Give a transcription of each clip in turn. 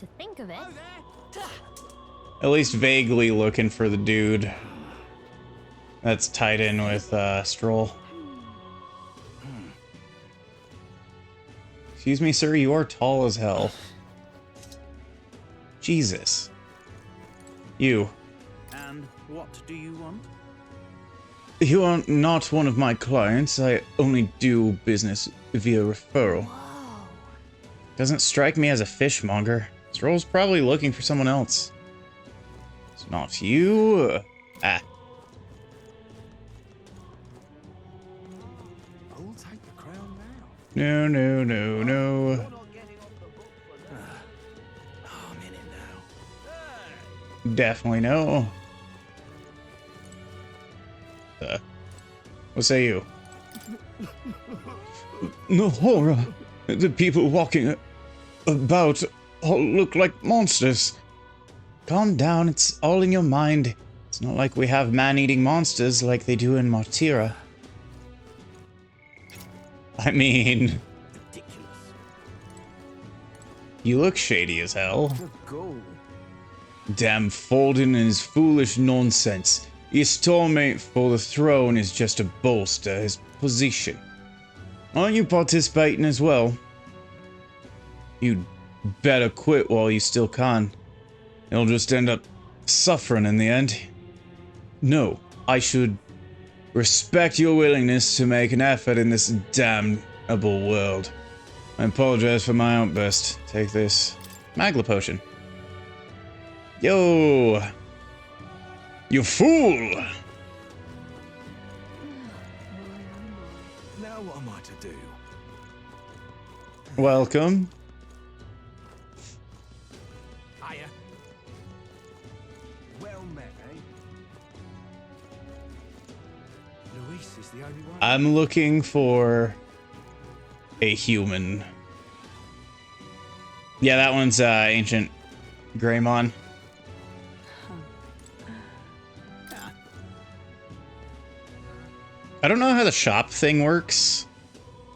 To think of it. At least vaguely looking for the dude that's tied in with Stroll. Excuse me, sir, you are tall as hell. Jesus. You. And what do you want? You are not one of my clients. I only do business via referral. Whoa. Doesn't strike me as a fishmonger. Stroll's probably looking for someone else. It's not you. Ah. I'll take the crown now. No, no, no, no. I'm in it now. Definitely no. What say you? No horror. The people walking about all look like monsters. Calm down, it's all in your mind. It's not like we have man-eating monsters like they do in Martira. I mean... Ridiculous. You look shady as hell. Good goal. Damn Folden and his foolish nonsense. His torment for the throne is just to bolster his position. Aren't you participating as well? You'd better quit while you still can. You'll just end up suffering in the end. No, I should respect your willingness to make an effort in this damnable world. I apologize for my outburst. Take this Magla potion. Yo! You fool! Now what am I to do? Welcome. Hiya. Well met, eh? Luis is the only one. I'm looking for a human. Yeah, that one's ancient Greymon. I don't know how the shop thing works.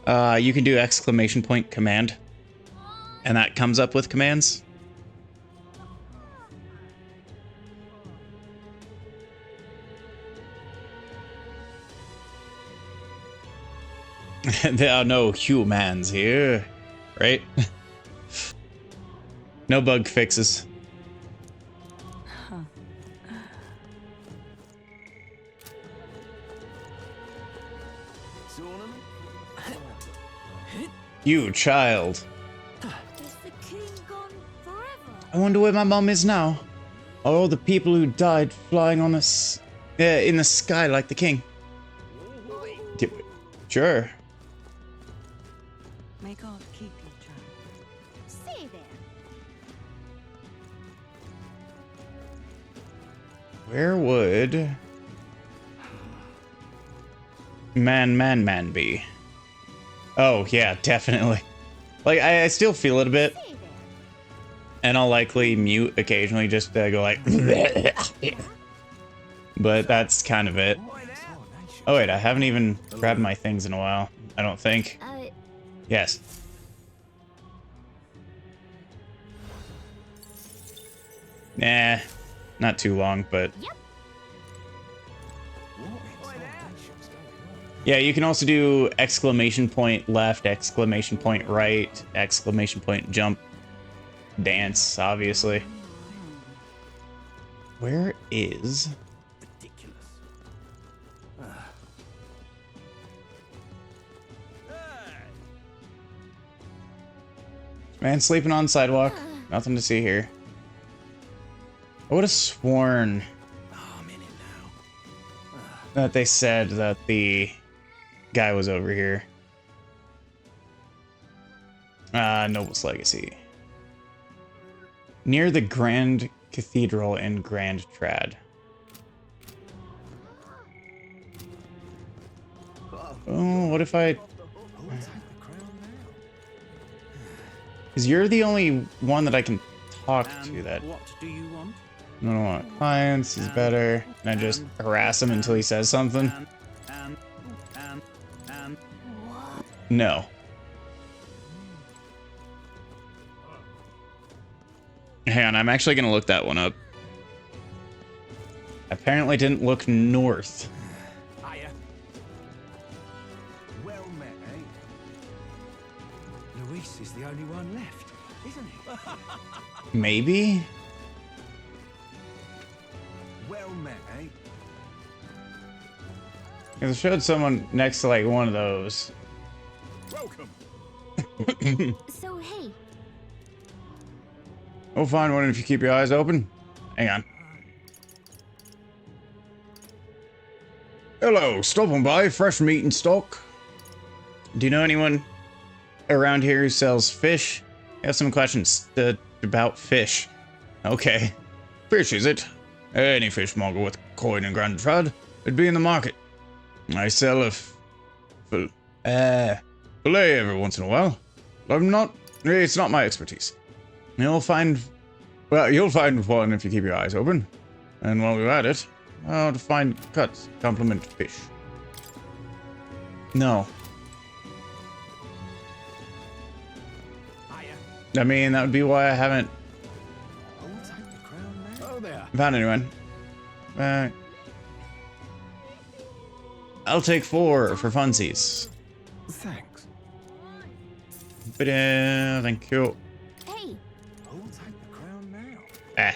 You can do exclamation point command, and that comes up with commands. There are no humans here, right? No bug fixes. You child. Is the king gone forever? I wonder where my mom is now. Are all the people who died flying on us in the sky like the king? Sure. May God keep you, child. Stay there. Where would man be? Oh yeah, definitely. Like I still feel it a bit, Stay there. and I'll likely mute occasionally just to go like. But that's kind of it. Oh wait, I haven't even grabbed my things in a while. I don't think. Yes. Nah, not too long, but. Yep. Yeah, you can also do exclamation point left, exclamation point right, exclamation point jump, dance, obviously. Where is... Ridiculous. Man sleeping on sidewalk. Nothing to see here. I would have sworn Oh, I'm in it now. that they said that the guy was over here. Noble's Legacy. Near the Grand Cathedral in Grand Trad. Oh, what if I... I'll take the crown now. Because you're the only one that I can talk to And that... what do you want? I don't want clients, he's better. And I just harass him until he says something? And No. Hang on, I'm actually gonna look that one up. Apparently didn't look north. Hiya. Well met, eh? Luis is the only one left, isn't he? Maybe? Well met, eh? Because I showed someone next to like one of those. Welcome. So, hey, We'll find one if you keep your eyes open. Hang on. Hello, stopping by, fresh meat and stock. Do you know anyone around here who sells fish? I have some questions about fish. Okay. Fish, is it? Any fishmonger with coin and grand trad would be in the market. I sell a fillet every once in a while. It's not my expertise. You'll find one if you keep your eyes open. And while we're at it, how to find cuts, compliment fish. No. Hiya. I mean, that would be why I haven't I'll take the crown now. Oh, there. found anyone. I'll take 4 for funsies. Thanks. But thank you. hey, I'll take the crown now. Eh.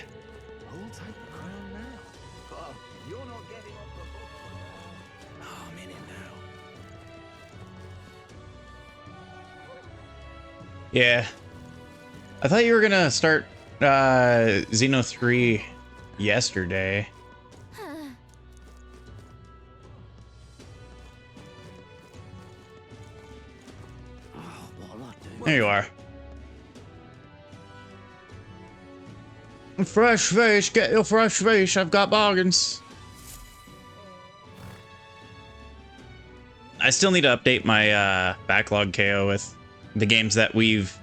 I'll take the crown now. Oh, you're not getting off the hook. Oh, I'm in it now. Yeah. I thought you were gonna start Xeno 3 yesterday. Oh, what'll I do? There you are. Fresh fish, get your fresh fish. I've got bargains. I still need to update my backlog KO with the games that we've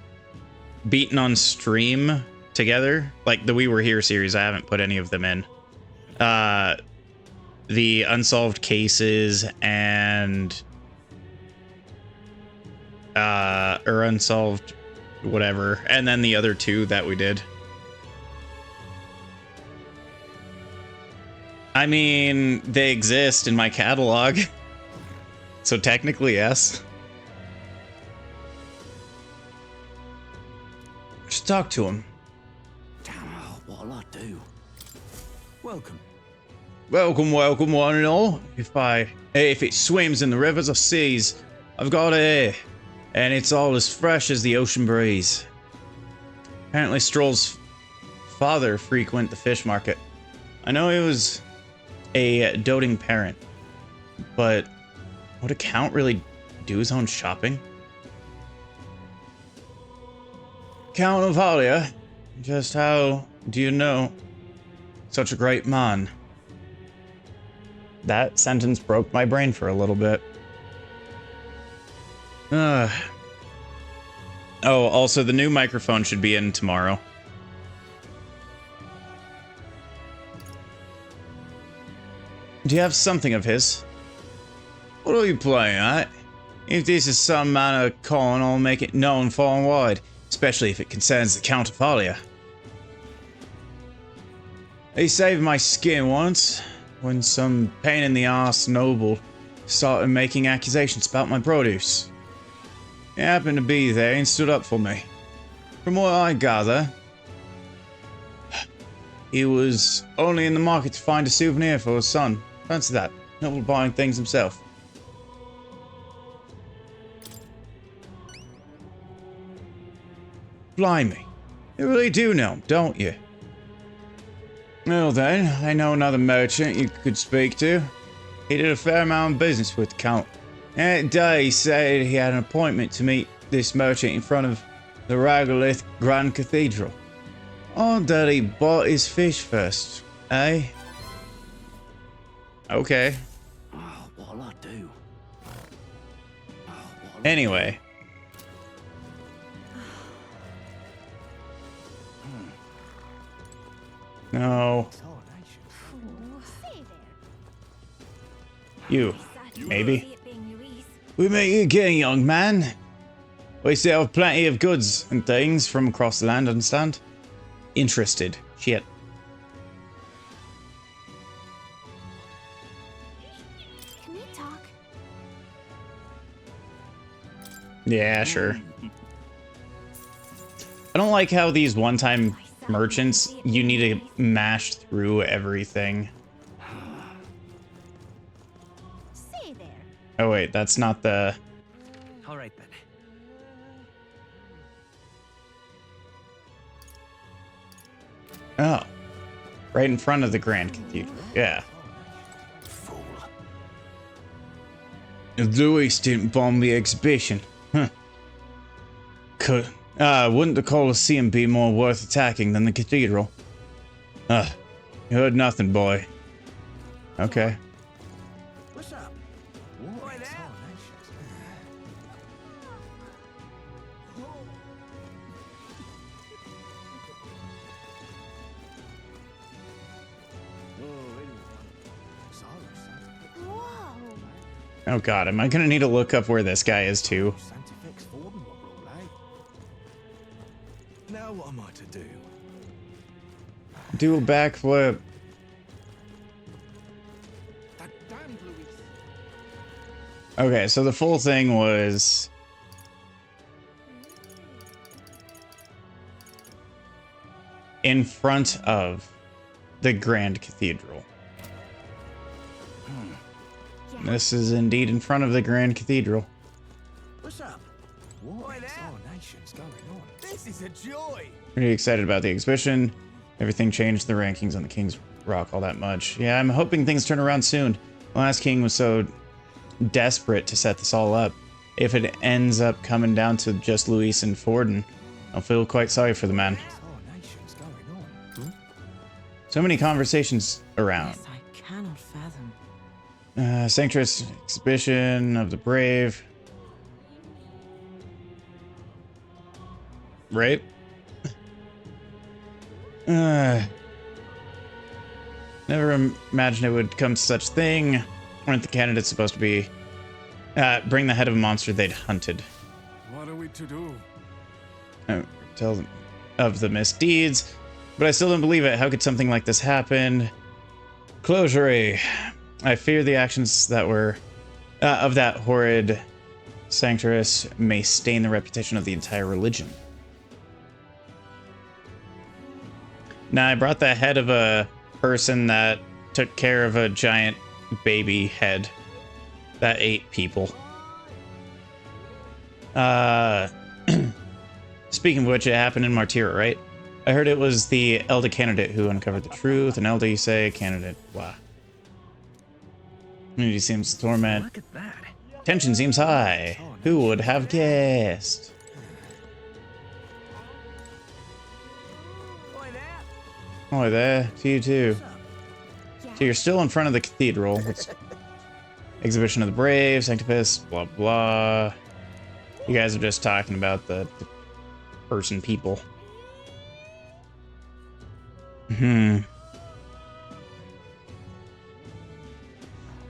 beaten on stream together. Like the We Were Here series, I haven't put any of them in. The unsolved cases and or unsolved whatever, and then the other 2 that we did. I mean, they exist in my catalog. So technically, yes. Just talk to him. Oh, what'll I do? Welcome. Welcome, welcome, one and all. If it swims in the rivers or seas, I've got it here, and it's all as fresh as the ocean breeze. Apparently, Stroll's father frequent the fish market. I know he was a doting parent, but would a count really do his own shopping? Count of Alia, just how do you know such a great man? That sentence broke my brain for a little bit. Oh, also the new microphone should be in tomorrow. Do you have something of his? What are you playing at? If this is some manner of con, I'll make it known far and wide, especially if it concerns the Count of Alia. He saved my skin once, when some pain in the arse noble started making accusations about my produce. He happened to be there and stood up for me. From what I gather, he was only in the market to find a souvenir for his son. Fancy that, noble buying things himself. Blimey, you really do know, don't you? Well then, I know another merchant you could speak to. He did a fair amount of business with the Count. That day he said he had an appointment to meet this merchant in front of the Ragalith Grand Cathedral. Oh, that he bought his fish first, eh? Okay. Oh, what'll I do? Anyway. No. say there. You. Maybe. See it being Louise. We meet you again, young man. We still have plenty of goods and things from across the land, understand? interested. Shit. Can we talk? Yeah, sure. I don't like how these one-time merchants, you need to mash through everything. Say there. Oh wait, that's not the... All right then. Oh. Right in front of the Grand Cathedral. Yeah. Fool. Louis didn't bomb the exhibition. Huh. Wouldn't the Colosseum be more worth attacking than the cathedral? You heard nothing, boy. Okay. What's up? What? Whoa. Oh god, am I gonna need to look up where this guy is too? Now what am I to do? Do a backflip. That damned Louis. Okay, so the full thing was... in front of the Grand Cathedral. This is indeed in front of the Grand Cathedral. What's up? What nation's going on? This is a joy. Pretty excited about the exhibition. Everything changed the rankings on the King's Rock all that much. Yeah, I'm hoping things turn around soon. The last king was so desperate to set this all up. If it ends up coming down to just Luis and Forden, I'll feel quite sorry for the man. nation's going on. So many conversations around. Yes, I cannot fathom. Sanctuous exhibition of the brave. Right? Never imagined it would come to such thing. Weren't the candidates supposed to be bring the head of a monster they'd hunted? What are we to do? Tell them of the misdeeds, but I still don't believe it. How could something like this happen? Closure. I fear the actions that were of that horrid sanctuous may stain the reputation of the entire religion. Now, I brought the head of a person that took care of a giant baby head that ate people. Speaking of which, it happened in Martyra, right? I heard it was the Elder candidate who uncovered the truth. An Elder, you say, candidate, blah. Community seems to torment. Look at that. Tension seems high. Who would have guessed? Oh, there. To you too. So you're still in front of the cathedral. It's exhibition of the brave, sanctifus, blah blah. You guys are just talking about the person people.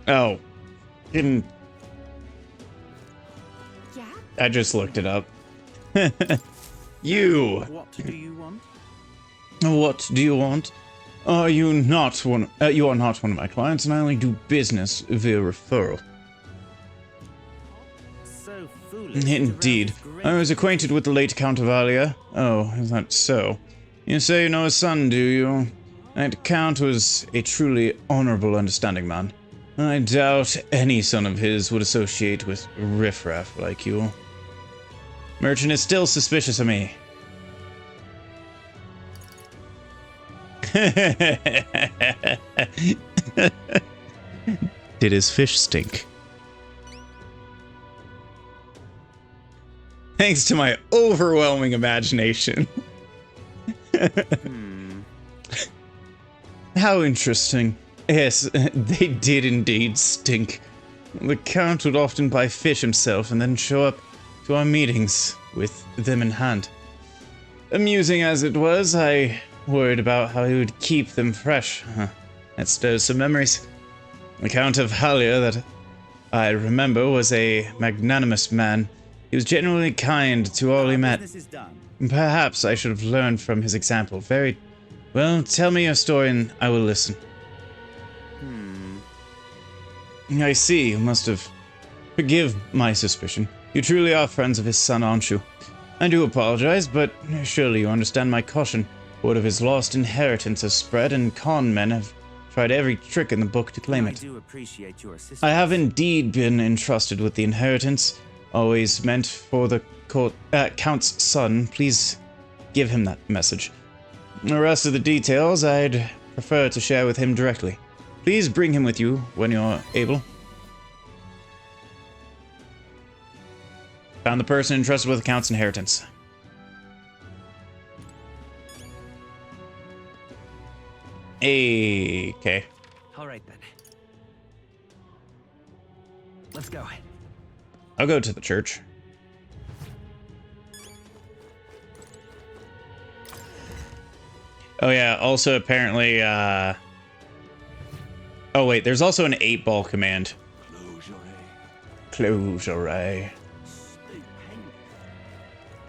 Oh. Didn't... Yeah? I just looked it up. You! What do you want? What do you want? Are you not one? You are not one of my clients, and I only do business via referral. So foolish. Indeed, I was acquainted with the late Count of Alia. Oh, is that so? You say you know his son, do you? That Count was a truly honorable, understanding man. I doubt any son of his would associate with riffraff like you. Merchant is still suspicious of me. Did his fish stink? Thanks to my overwhelming imagination. How interesting. Yes, they did indeed stink. The Count would often buy fish himself and then show up to our meetings with them in hand. Amusing as it was, I worried about how he would keep them fresh. That stirs some memories. The Count of Halia, that I remember, was a magnanimous man. He was genuinely kind to all he met. This is done. Perhaps I should have learned from his example. Very well, tell me your story and I will listen. I see, you must have... Forgive my suspicion. You truly are friends of his son, aren't you? I do apologize, but surely you understand my caution. Word of his lost inheritance has spread, and con men have tried every trick in the book to claim it. I do appreciate your assistance. I have indeed been entrusted with the inheritance, always meant for the Count's son. Please give him that message. The rest of the details I'd prefer to share with him directly. Please bring him with you when you're able. Found the person entrusted with the Count's inheritance. Okay. All right then. Let's go. I'll go to the church. Oh yeah, also apparently, oh wait, there's also an 8-ball command. Close your eye.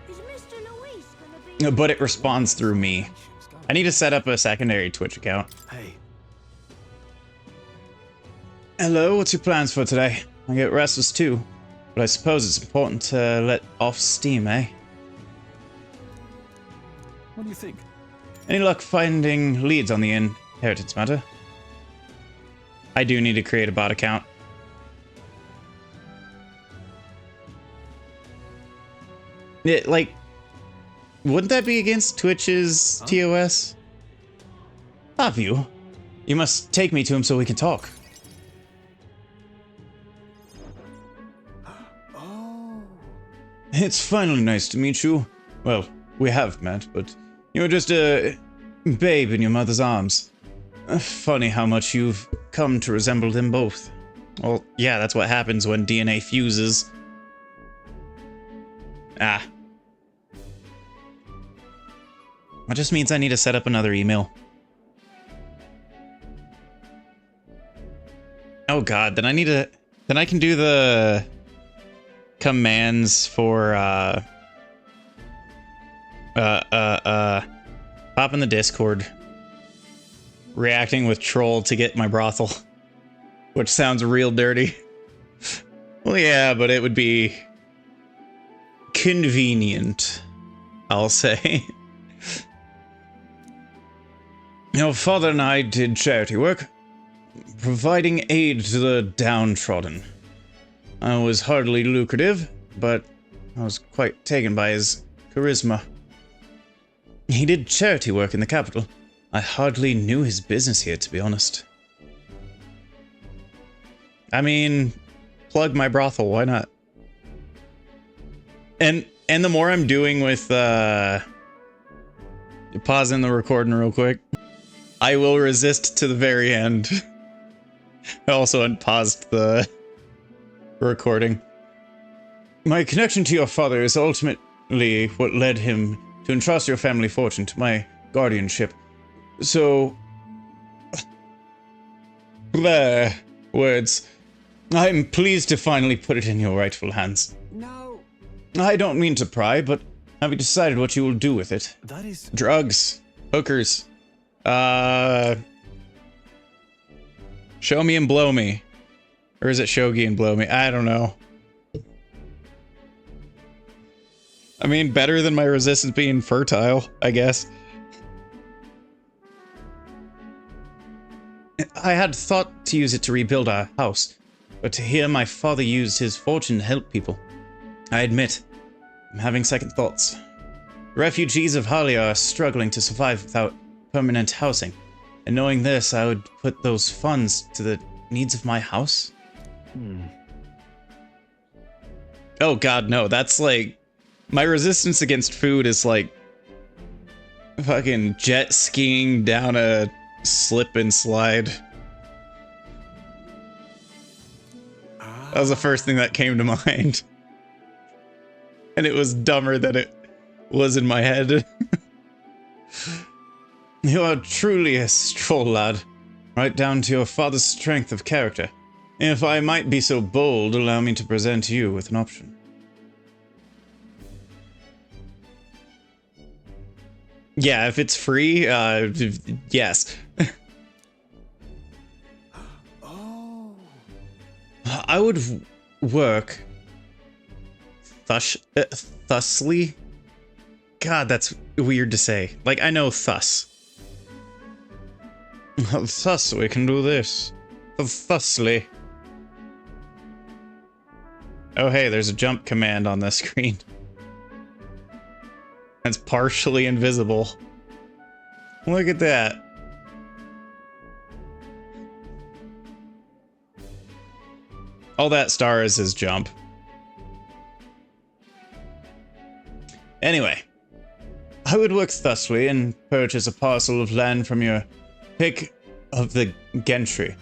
Is Mr. Luis gonna be... But it responds through me. I need to set up a secondary Twitch account. Hey. Hello, what's your plans for today? I get restless too, but I suppose it's important to let off steam, eh? What do you think? Any luck finding leads on the inheritance matter? I do need to create a bot account. It, like, wouldn't that be against Twitch's TOS? Have you? You must take me to him so we can talk. Oh. It's finally nice to meet you. Well, we have met, but you're just a babe in your mother's arms. Funny how much you've come to resemble them both. Well, yeah, that's what happens when DNA fuses. Ah. That just means I need to set up another email. Oh god, then I need to... Then I can do the commands for, pop in the Discord. Reacting with troll to get my brothel. Which sounds real dirty. Well, yeah, but it would be convenient, I'll say. Your father and I did charity work, providing aid to the downtrodden. I was hardly lucrative, but I was quite taken by his charisma. He did charity work in the capital. I hardly knew his business here, to be honest. I mean, plug my brothel, why not? And the more I'm doing with, pausing the recording real quick. I will resist to the very end. I also unpaused the recording. My connection to your father is ultimately what led him to entrust your family fortune to my guardianship. So... There. Words. I'm pleased to finally put it in your rightful hands. No. I don't mean to pry, but have you decided what you will do with it? That is... Drugs. Hookers. Show me and blow me. Or is it shogi and blow me? I don't know. I mean, better than my resistance being fertile, I guess. I had thought to use it to rebuild our house, but to hear my father used his fortune to help people, I admit, I'm having second thoughts. Refugees of Halia are struggling to survive without permanent housing, and knowing this, I would put those funds to the needs of my house? Oh god, no, that's like... My resistance against food is like... fucking jet skiing down a slip and slide. That was the first thing that came to mind. And it was dumber than it was in my head. You are truly a stroll lad, right down to your father's strength of character. If I might be so bold, allow me to present you with an option. Yeah, if it's free, yes. Oh. I would work thusly. God, that's weird to say. Like, I know thus. Thus we can do this. Thusly. Oh hey, there's a jump command on the screen. It's partially invisible. Look at that. All that star is his jump. Anyway, I would work thusly and purchase a parcel of land from your pick of the gentry.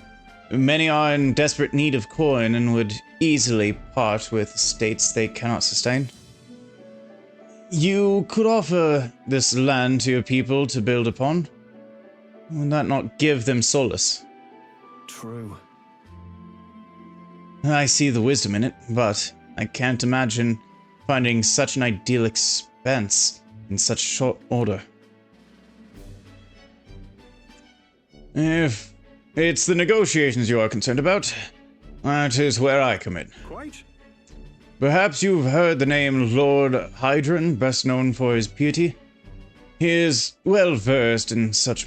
Many are in desperate need of coin and would easily part with estates they cannot sustain. You could offer this land to your people to build upon. Would that not give them solace? True. I see the wisdom in it, but I can't imagine finding such an ideal expense in such short order. If it's the negotiations you are concerned about, that is where I come in. Quite. Perhaps you've heard the name Lord Hydron, best known for his piety. He is well versed in such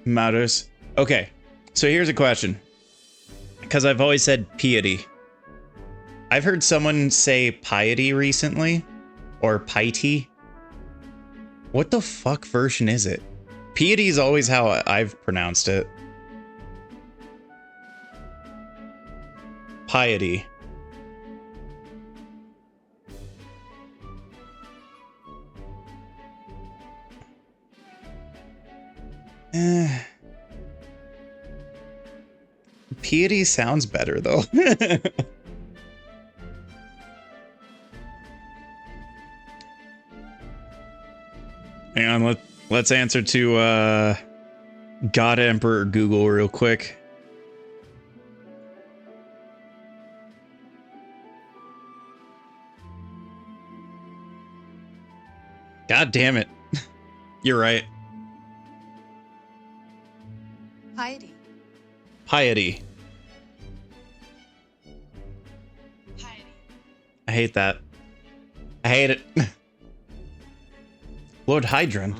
matters. Okay, so here's a question. Because I've always said piety. I've heard someone say piety recently. Or piety. What the fuck version is it? Piety is always how I've pronounced it. Piety. Piety sounds better though. Hang on, let's answer to God Emperor Google real quick. God damn it. You're right. Piety. Piety. Piety. I hate that. I hate it. Lord Hydron.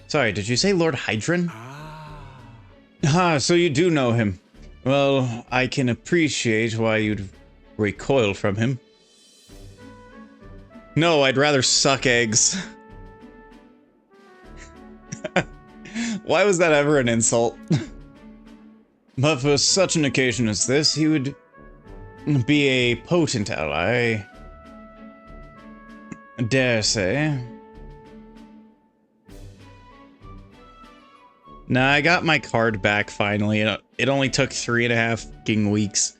Sorry, did you say Lord Hydron? Ah, so you do know him. Well, I can appreciate why you'd recoil from him. No, I'd rather suck eggs. Why was that ever an insult? But for such an occasion as this, he would be a potent ally. I dare say. Nah, I got my card back finally. It only took 3.5 fucking weeks.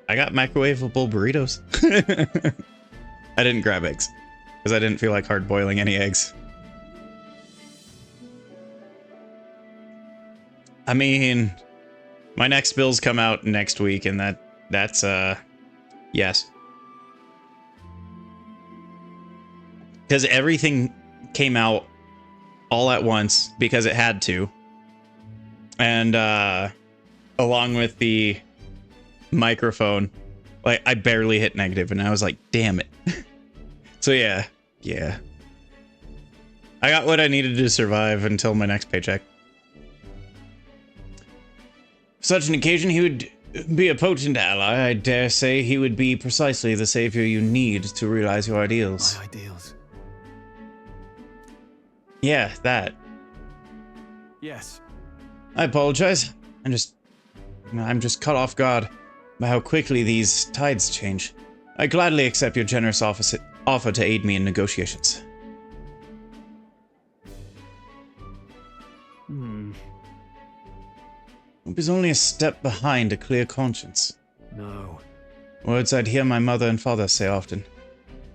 I got microwavable burritos. I didn't grab eggs because I didn't feel like hard boiling any eggs. I mean, my next bills come out next week, and that's yes. Because everything came out all at once because it had to. And along with the microphone, like I barely hit negative, and I was like, damn it. So yeah. I got what I needed to survive until my next paycheck. Such an occasion, he would be a potent ally. I dare say he would be precisely the savior you need to realize your ideals. My ideals. Yeah, that. Yes. I apologize. I'm just caught off guard by how quickly these tides change. I gladly accept your generous offer to aid me in negotiations. Hope is only a step behind a clear conscience. No. Words I'd hear my mother and father say often.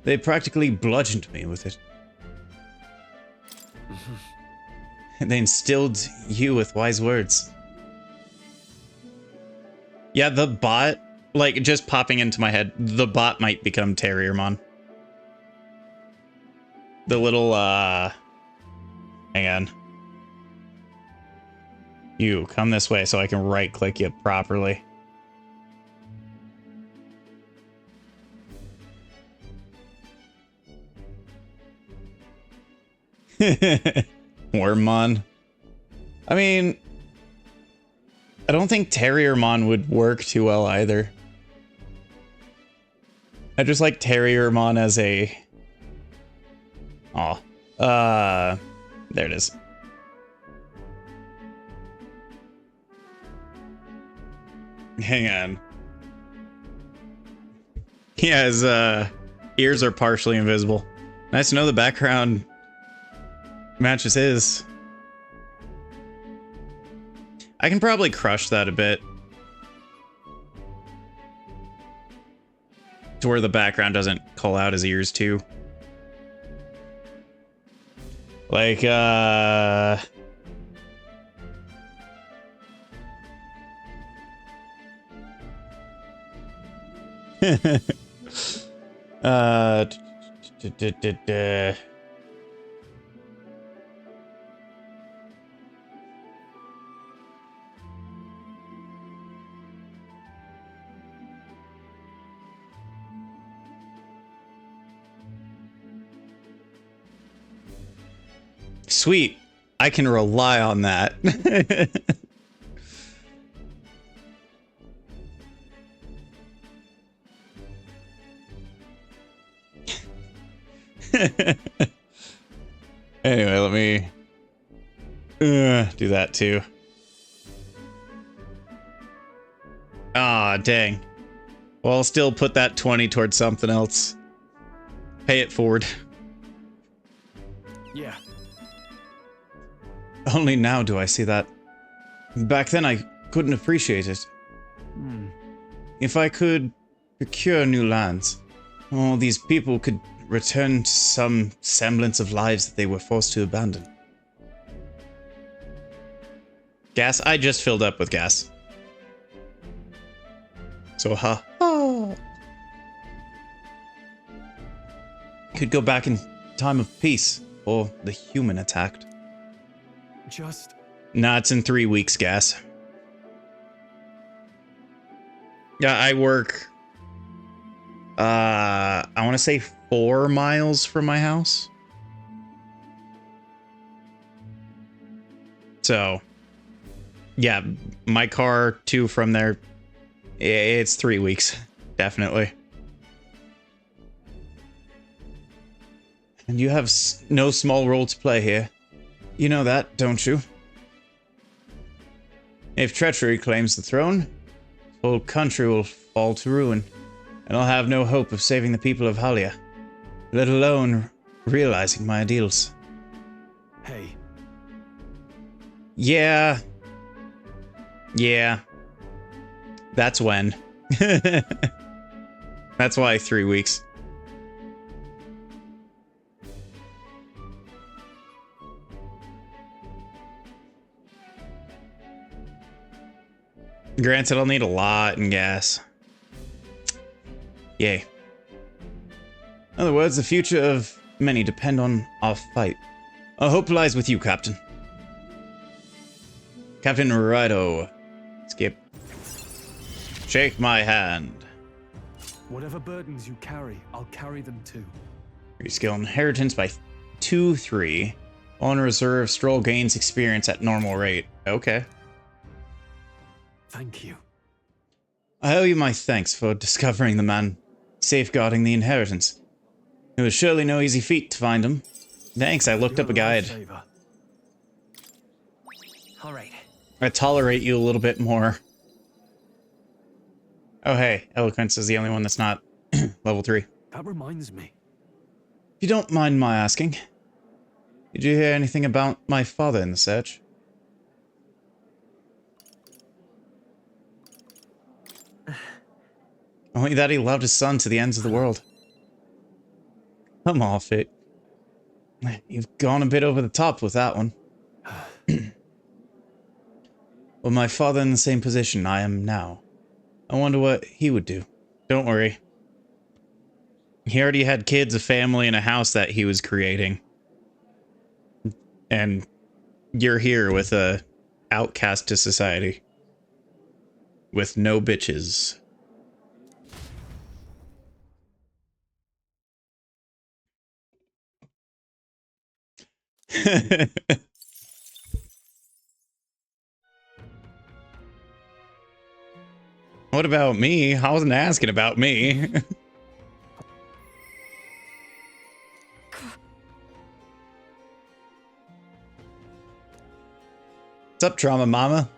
They practically bludgeoned me with it. They instilled you with wise words. Yeah, the bot, like, just popping into my head, the bot might become Terriermon. the little, hang on. You, come this way so I can right-click you properly. Wormmon. I mean, I don't think Terriermon would work too well either. I just like Terriermon as a... Aw. There it is. Hang on. Yeah, his ears are partially invisible. Nice to know the background matches his. I can probably crush that a bit. To where the background doesn't call out his ears too. Like, Sweet. I can rely on that. Anyway, let me do that too. Ah, dang. Well, I'll still put that 20 towards something else. Pay it forward. Yeah. Only now do I see that. Back then I couldn't appreciate it. If I could procure new lands, all these people could return to some semblance of lives that they were forced to abandon. Gas? I just filled up with gas. So, could go back in time of peace, or the human attacked. Just... Nah, it's in 3 weeks, Gas. Yeah, I work... I want to say 4 miles from my house. So, yeah, my car to from there, it's 3 weeks, definitely. And you have no small role to play here. You know that, don't you? If treachery claims the throne, the whole country will fall to ruin, and I'll have no hope of saving the people of Halia, let alone realizing my ideals. Hey. Yeah. Yeah. That's when. That's why 3 weeks. Granted, I'll need a lot in gas. Yay. In other words, the future of many depend on our fight. Our hope lies with you, Captain. Captain Righto. Skip. Shake my hand. Whatever burdens you carry, I'll carry them too. Reskill inheritance by 2-3. On reserve, Stroll gains experience at normal rate. Okay. Thank you. I owe you my thanks for discovering the man safeguarding the inheritance. It was surely no easy feat to find him. Thanks, I looked up a guide. All right. I tolerate you a little bit more. Oh hey, Eloquence is the only one that's not level 3. That reminds me. If you don't mind my asking, did you hear anything about my father in the search? Only that he loved his son to the ends of the world. Come off it. You've gone a bit over the top with that one. Well, my father in the same position I am now. I wonder what he would do. Don't worry. He already had kids, a family, and a house that he was creating. And you're here with a outcast to society. With no bitches. What about me? I wasn't asking about me. What's up, Trauma Mama?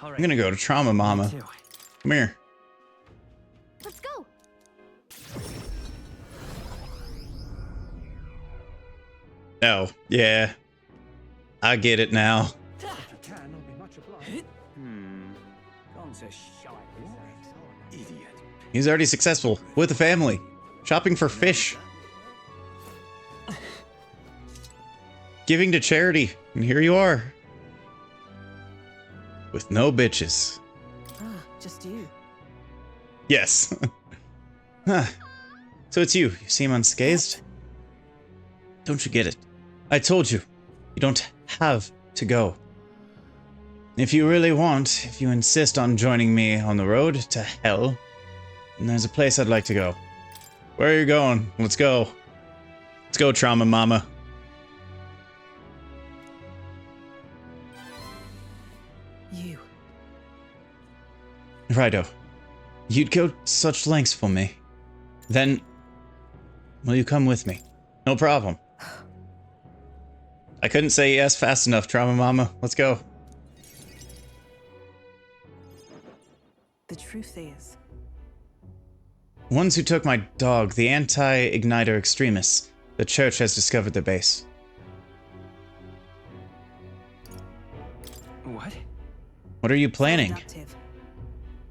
I'm gonna go to Trauma Mama. Come here. Let's go. Oh, yeah. I get it now. Idiot. He's already successful with a family, shopping for fish, giving to charity, and here you are. With no bitches. Ah, just you. Yes. Huh. So it's you. You seem unscathed. Don't you get it? I told you. You don't have to go. If you really want, if you insist on joining me on the road to hell, then there's a place I'd like to go. Where are you going? Let's go. Let's go, Trauma Mama. You. Righto. You'd go such lengths for me. Then, will you come with me? No problem. I couldn't say yes fast enough, Trauma Mama. Let's go. The truth is, Ones who took my dog, the anti-igniter extremists. The church has discovered their base. What? What are you planning? productive.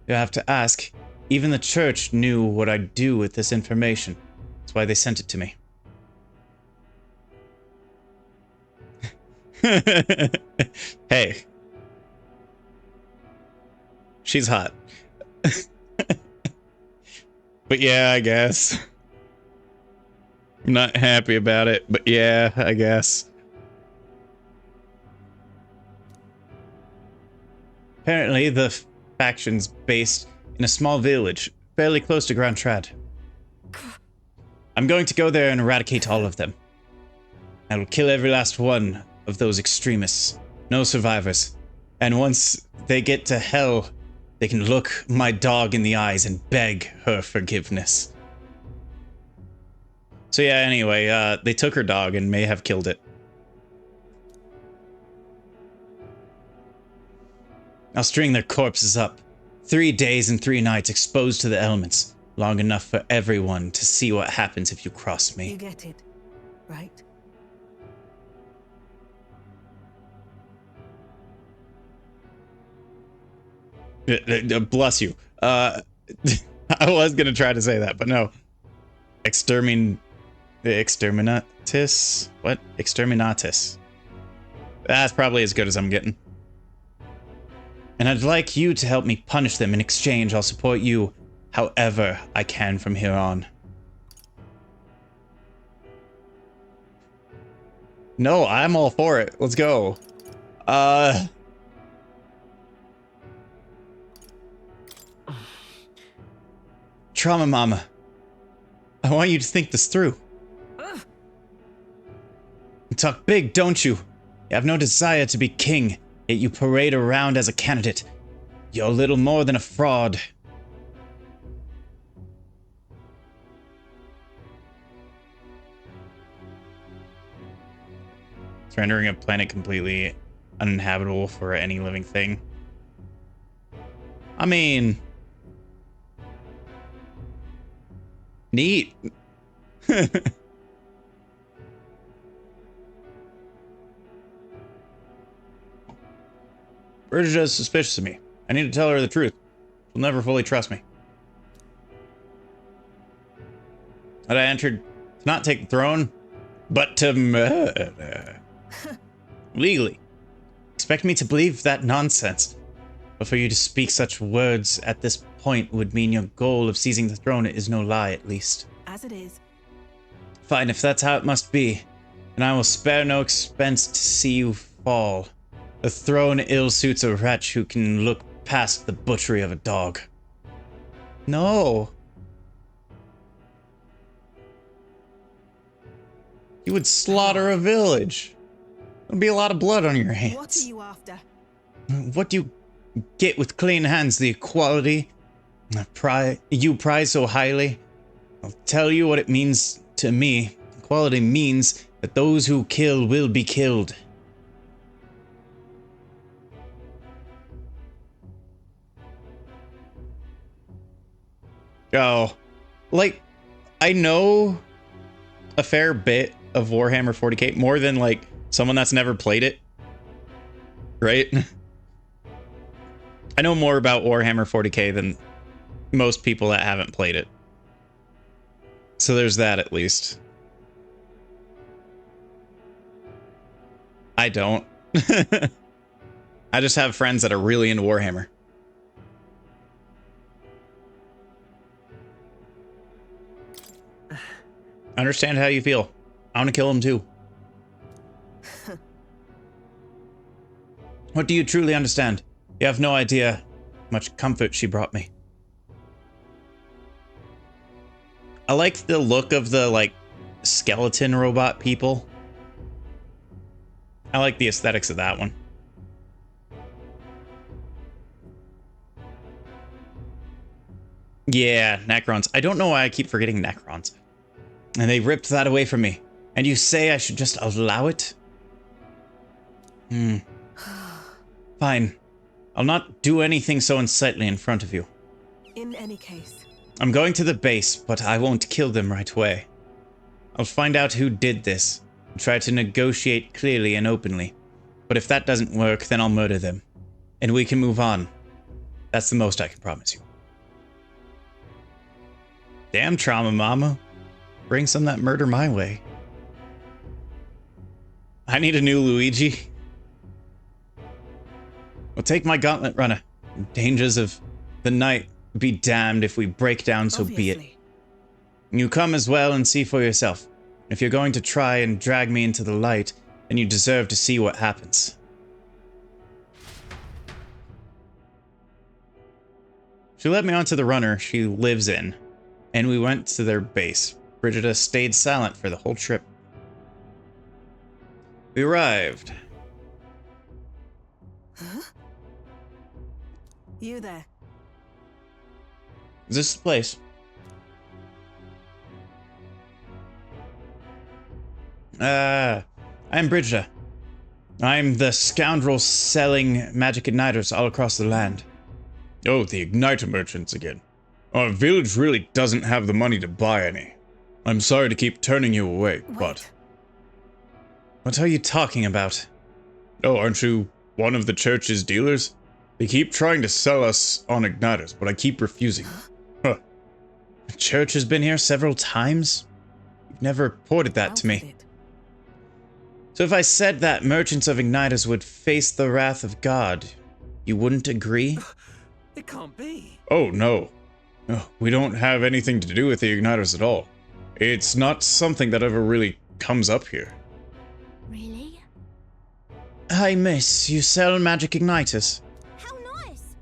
You have to ask. Even the church knew what I'd do with this information. That's why they sent it to me. Hey. She's hot. But yeah, I guess. I'm not happy about it, but yeah, I guess. Apparently, the faction's based in a small village, fairly close to Grand Trad. I'm going to go there and eradicate all of them. I will kill every last one of those extremists. No survivors. And once they get to hell, they can look my dog in the eyes and beg her forgiveness. So yeah, anyway, they took her dog and may have killed it. I'll string their corpses up. 3 days and 3 nights exposed to the elements. Long enough for everyone to see what happens if you cross You me. get it, right? Bless you. I was gonna try to say that, but no. Exterminatus? What? Exterminatus. That's probably as good as I'm getting. And I'd like you to help me punish them. In exchange, I'll support you however I can from here on. No, I'm all for it. Let's go. Trauma Mama. I want you to think this through. You talk big, don't you? You have no desire to be king, yet you parade around as a candidate. You're little more than a fraud. Rendering a planet completely uninhabitable for any living thing. I mean... neat. Brigida is suspicious of me. I need to tell her the truth. She'll never fully trust me. That I entered to not take the throne, but to murder. Legally. Expect me to believe that nonsense. But for you to speak such words at this point would mean your goal of seizing the throne is no lie, at least. As it is. Fine, if that's how it must be, then I will spare no expense to see you fall. The throne ill suits a wretch who can look past the butchery of a dog. No. You would slaughter a village. There'll be a lot of blood on your hands. What are you after? What do you get with clean hands? The equality you prize so highly? I'll tell you what it means to me. Equality means that those who kill will be killed. Oh, like, I know a fair bit of Warhammer 40k, more than like someone that's never played it, right? I know more about Warhammer 40k than most people that haven't played it. So there's that at least. I don't. I just have friends that are really into Warhammer. I understand how you feel. I want to kill him too. What do you truly understand? You have no idea how much comfort she brought me. I like the look of the, like, skeleton robot people. I like the aesthetics of that one. Yeah, Necrons. I don't know why I keep forgetting Necrons. And they ripped that away from me. And you say I should just allow it? Fine. I'll not do anything so unsightly in front of you. In any case. I'm going to the base, but I won't kill them right away. I'll find out who did this, and try to negotiate clearly and openly. But if that doesn't work, then I'll murder them. And we can move on. That's the most I can promise you. Damn trauma, mama. Bring some of that murder my way. I need a new Luigi. Well, take my gauntlet, runner. Dangers of the night be damned if we break down, so be it. You come as well and see for yourself. If you're going to try and drag me into the light, then you deserve to see what happens. She led me onto the runner she lives in, and we went to their base. Brigida stayed silent for the whole trip. We arrived. Huh? You there? Is this the place? I'm Brigida. I'm the scoundrel selling magic igniters all across the land. Oh, the igniter merchants again. Our village really doesn't have the money to buy any. I'm sorry to keep turning you away, but... What are you talking about? Oh, aren't you one of the church's dealers? They keep trying to sell us on igniters, but I keep refusing. Huh. The church has been here several times? You've never reported that to me. So if I said that merchants of igniters would face the wrath of God, you wouldn't agree? It can't be. Oh, no. No, we don't have anything to do with the igniters at all. It's not something that ever really comes up here. Really? Hi, miss. You sell magic igniters? How nice!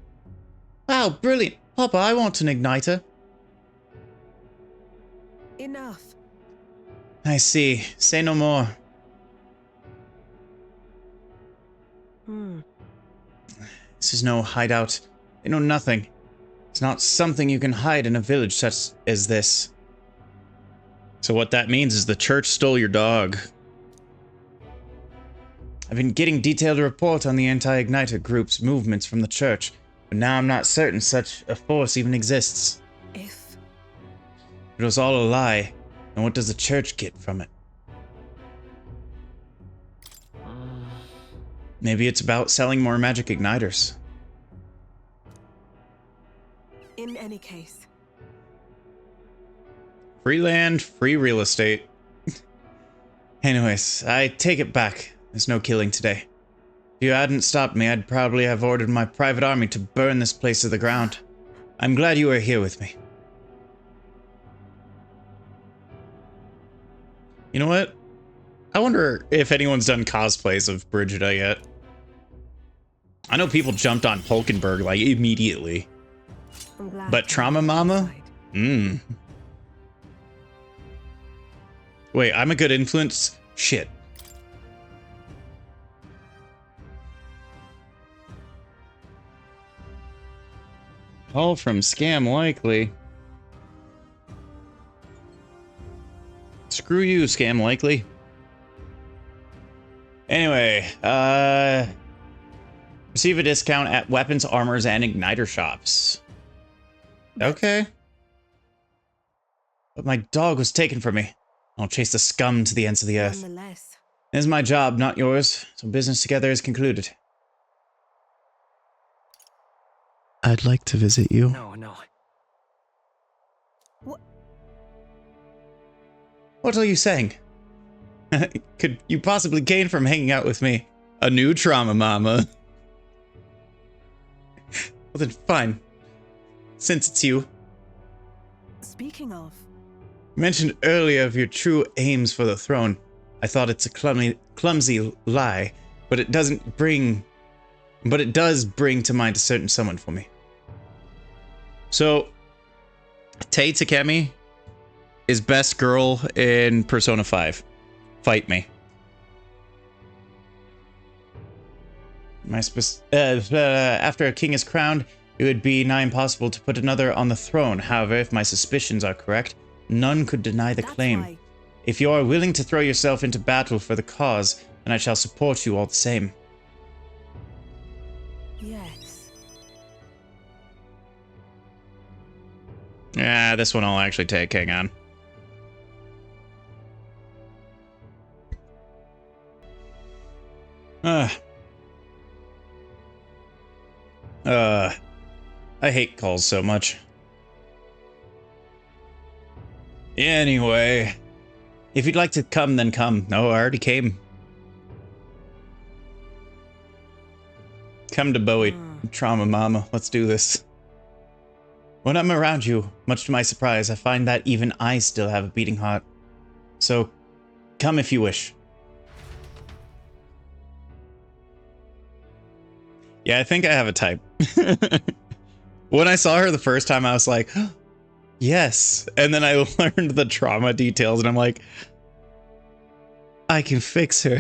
Wow, brilliant. Papa, I want an igniter. Enough. I see. Say no more. This is no hideout. They know nothing. It's not something you can hide in a village such as this. So what that means is the church stole your dog. I've been getting detailed report on the anti-igniter group's movements from the church, but now I'm not certain such a force even exists. If It was all a lie, and what does the church get from it? Maybe it's about selling more magic igniters. in any case. Free land, free real estate. Anyways, I take it back. There's no killing today. If you hadn't stopped me, I'd probably have ordered my private army to burn this place to the ground. I'm glad you are here with me. You know what? I wonder if anyone's done cosplays of Brigida yet. I know people jumped on Hulkenberg like immediately. I'm glad But to Trauma be Mama? outside. Wait, I'm a good influence? Shit. All from Scam Likely. Screw you, Scam Likely. Anyway, receive a discount at weapons, armors, and igniter shops. Okay. But my dog was taken from me. I'll chase the scum to the ends of the earth. Nonetheless, It is my job, not yours, so business together is concluded. I'd like to visit you. No. What are you saying? Could you possibly gain from hanging out with me? A new trauma mama. Well then, fine. Since it's you. speaking of, You mentioned earlier of your true aims for the throne. I thought it's a clumsy lie, but it does bring to mind a certain someone for me. So, Tei Takemi is best girl in Persona 5. Fight me. After a king is crowned, it would be nigh impossible to put another on the throne. However, if my suspicions are correct, none could deny the that's claim. why. If you are willing to throw yourself into battle for the cause, then I shall support you all the same. Yes. Yeah, this one I'll actually take. Hang on. I hate calls so much. Anyway, if you'd like to come, then come. No, I already came. Come to Bowie, Trauma Mama. Let's do this. When I'm around you, much to my surprise, I find that even I still have a beating heart. So, come if you wish. Yeah, I think I have a type. When I saw her the first time, I was like, yes. And then I learned the trauma details, and I'm like, I can fix her.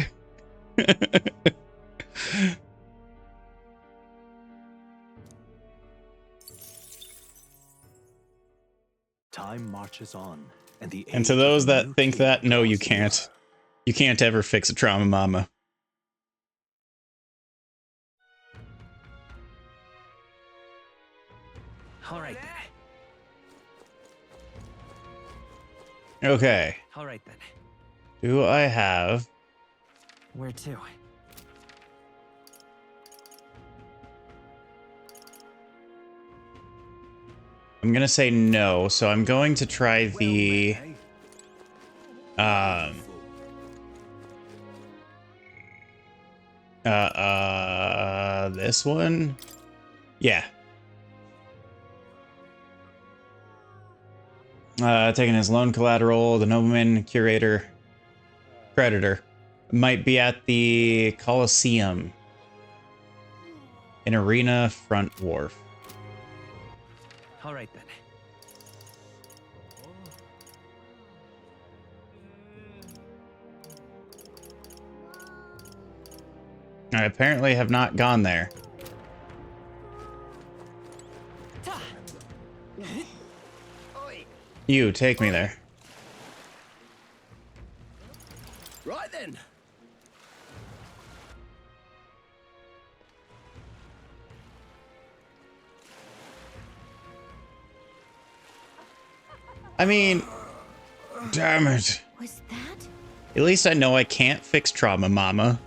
Time marches on, and And to those that think that, no, you can't. You can't ever fix a trauma mama. All right Okay. then. Do I have... Where to? I'm gonna say no, so I'm going to try the... this one? Yeah. Taking his loan collateral, the nobleman, curator, creditor. Might be at the Coliseum. In Arena Front Wharf. All right then. I apparently have not gone there. You, take me there. Right then. I mean, damn it. Was that? At least I know I can't fix Trauma Mama.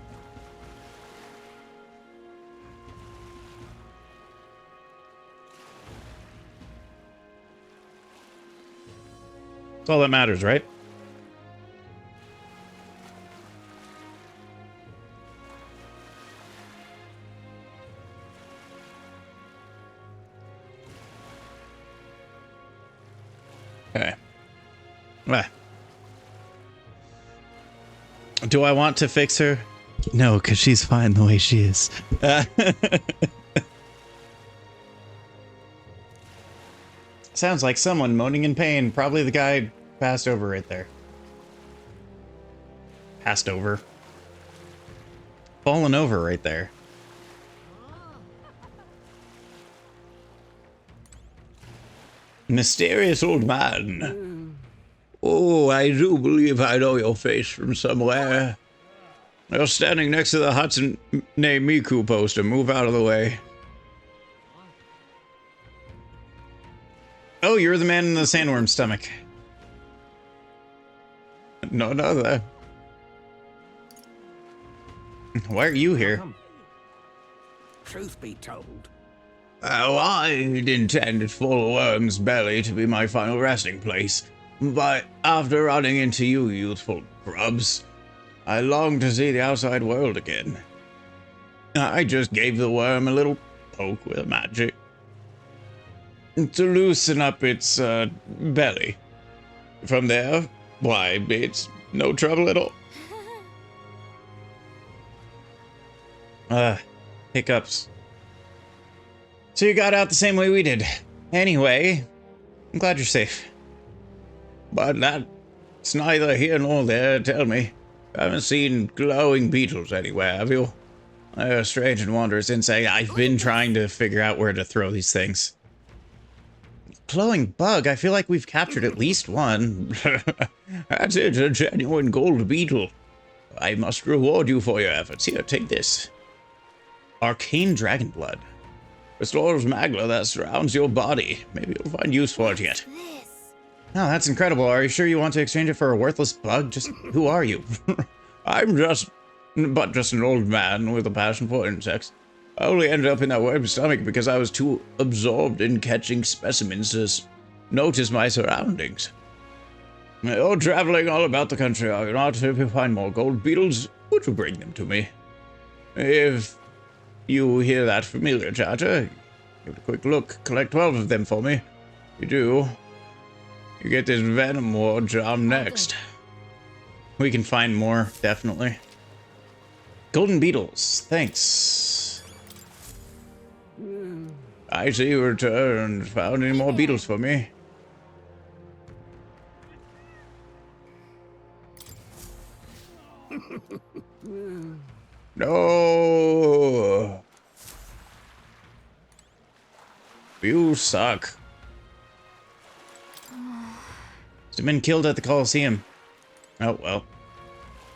That's all that matters, right? Ah. Do I want to fix her? No, because she's fine the way she is. Sounds like someone moaning in pain. Probably the guy passed over right there. Passed over. Fallen over right there. Mysterious old man. Oh, I do believe I know your face from somewhere. You're standing next to the Hudson name Miku poster. Move out of the way. Oh, you're the man in the sandworm stomach. No, that. Why are you here? Truth be told, Oh, I'd intended for the worm's belly to be my final resting place, but after running into you youthful grubs, I long to see the outside world again. I just gave the worm a little poke with magic to loosen up its belly. From there, why, it's no trouble at all. Hiccups. So you got out the same way we did. Anyway, I'm glad you're safe. But that's neither here nor there, tell me. I haven't seen glowing beetles anywhere, have you? They're strange and wondrous insect. I've been trying to figure out where to throw these things. Glowing bug? I feel like we've captured at least one. That's it, a genuine gold beetle. I must reward you for your efforts. Here, take this. Arcane dragon blood. Restores magma that surrounds your body. Maybe you'll find use for it yet. Oh, that's incredible. Are you sure you want to exchange it for a worthless bug? Just who are you? I'm just an old man with a passion for insects. I only ended up in that worm's stomach because I was too absorbed in catching specimens to notice my surroundings. You're traveling all about the country, are you not? If you find more gold beetles, would you bring them to me? If you hear that familiar chatter, give it a quick look. Collect 12 of them for me. You do. You get this Venom Ward charm next. We can find more, definitely. Golden beetles, thanks. I see you returned. Found any more beetles for me? No. You suck. He's been killed at the Coliseum. Oh, well.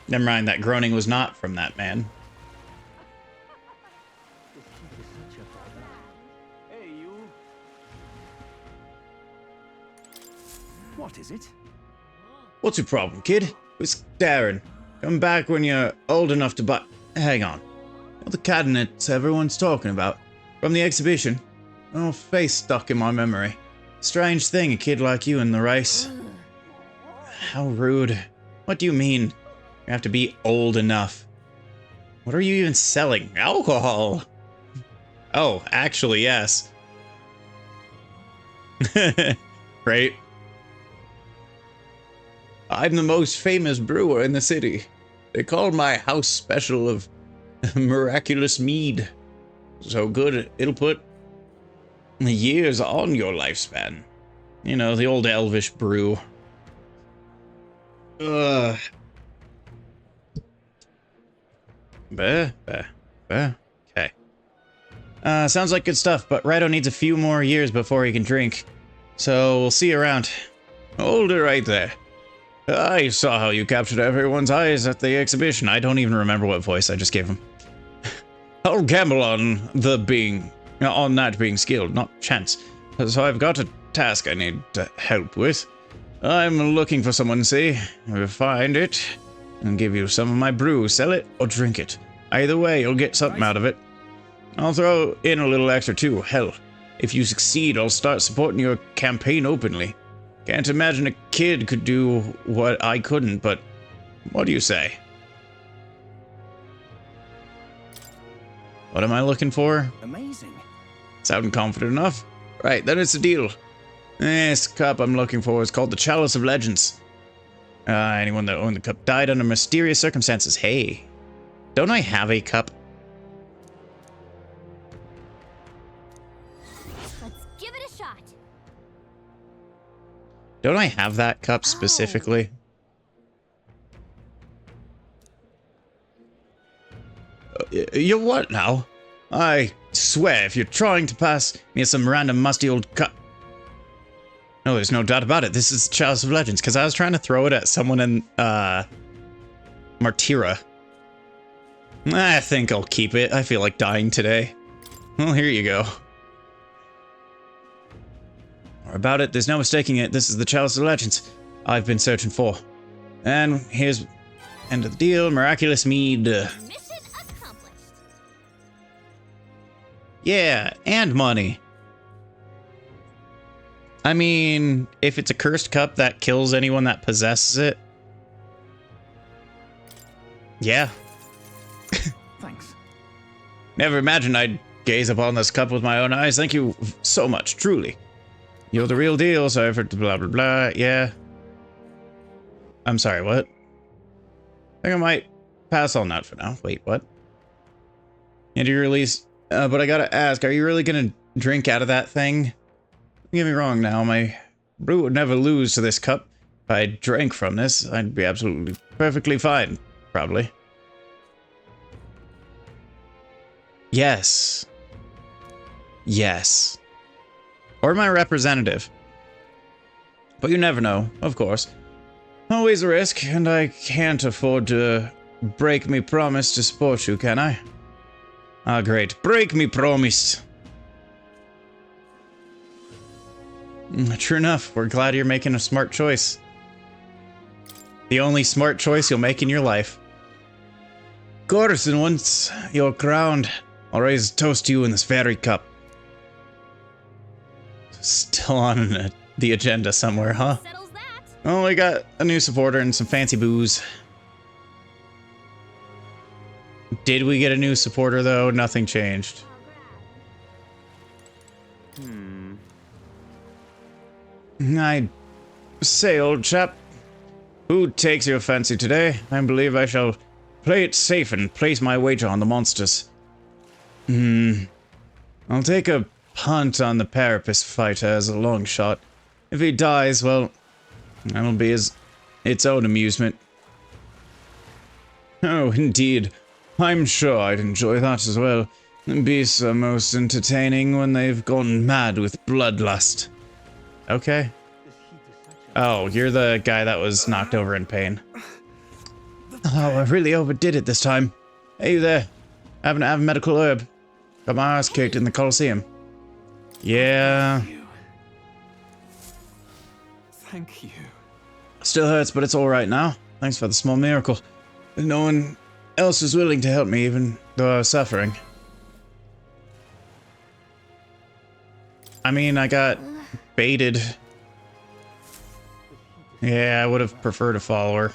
Never mind, that groaning was not from that man. hey you. What is it? What's your problem, kid? It's Darren. Come back when you're old enough to buy... Hang on. What the cabinets everyone's talking about? From the exhibition? Oh, face stuck in my memory. Strange thing, a kid like you in the race. How rude. What do you mean? You have to be old enough. What are you even selling? Alcohol! Oh, actually, yes. Right? I'm the most famous brewer in the city. They call my house special of miraculous mead. So good, it'll put years on your lifespan. You know, the old elvish brew. Okay. Sounds like good stuff, but Rido needs a few more years before he can drink. So we'll see you around. Hold it right there. I saw how you captured everyone's eyes at the exhibition. I don't even remember what voice I just gave him. I'll gamble on that being skilled, not chance. So I've got a task I need help with. I'm looking for someone, see? If I find it, I'll give you some of my brew. Sell it or drink it. Either way, you'll get something out of it. I'll throw in a little extra too. Hell, if you succeed, I'll start supporting your campaign openly. Can't imagine a kid could do what I couldn't, but what do you say? What am I looking for? Amazing. Sounding confident enough? Right, then it's a deal. This cup I'm looking for is called the Chalice of Legends. Anyone that owned the cup died under mysterious circumstances. Hey, don't I have a cup? Let's give it a shot. Don't I have that cup specifically? You what now? I swear, if you're trying to pass me some random musty old cup... No, there's no doubt about it. This is Chalice of Legends, because I was trying to throw it at someone in, Martira. I think I'll keep it. I feel like dying today. Well, here you go. Or about it, there's no mistaking it. This is the Chalice of Legends I've been searching for. And here's end of the deal. Miraculous mead. Mission accomplished. Yeah, and money. I mean, if it's a cursed cup that kills anyone that possesses it. Yeah. Thanks. Never imagined I'd gaze upon this cup with my own eyes. Thank you so much, truly. You're the real deal, sorry for blah blah blah, yeah. I'm sorry, what? I think I might pass on that for now. Wait, what? Into your release. But I gotta ask, are you really gonna drink out of that thing? Don't get me wrong now, my brew would never lose to this cup. If I drank from this, I'd be absolutely perfectly fine, probably. Yes. Yes. Or my representative. But you never know, of course. Always a risk, and I can't afford to break me promise to support you, can I? Ah, great. Break me promise. True enough, we're glad you're making a smart choice. The only smart choice you'll make in your life. Of course, and once you're crowned, I'll raise a toast to you in this very cup. Still on the agenda somewhere, huh? Settles that. Oh, we got a new supporter and some fancy booze. Did we get a new supporter, though? Nothing changed. I say, old chap, who takes your fancy today? I believe I shall play it safe and place my wager on the monsters. I'll take a punt on the Parapus fighter as a long shot. If he dies, well, that'll be its own amusement. Oh, indeed. I'm sure I'd enjoy that as well. Beasts are most entertaining when they've gone mad with bloodlust. Okay. Oh, you're the guy that was knocked over in pain. Oh, I really overdid it this time. Hey, you there. Happen to have a medical herb? Got my ass kicked in the Coliseum. Yeah. Thank you. Still hurts, but it's alright now. Thanks for the small miracle. No one else was willing to help me, even though I was suffering. I mean, I got baited. Yeah, I would have preferred a follower.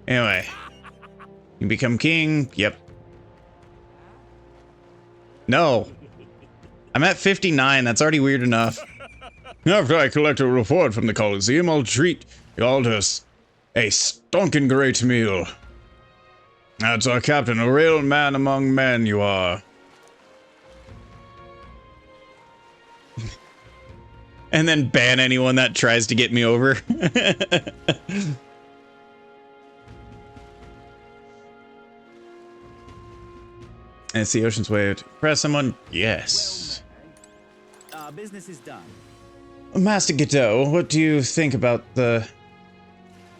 Anyway. You become king? Yep. No. I'm at 59. That's already weird enough. After I collect a reward from the Coliseum, I'll treat you all to a stonking great meal. That's our captain, a real man among men you are. And then ban anyone that tries to get me over. And it's the Ocean's Way to press someone? Yes. Business is done. Master Godot, what do you think about the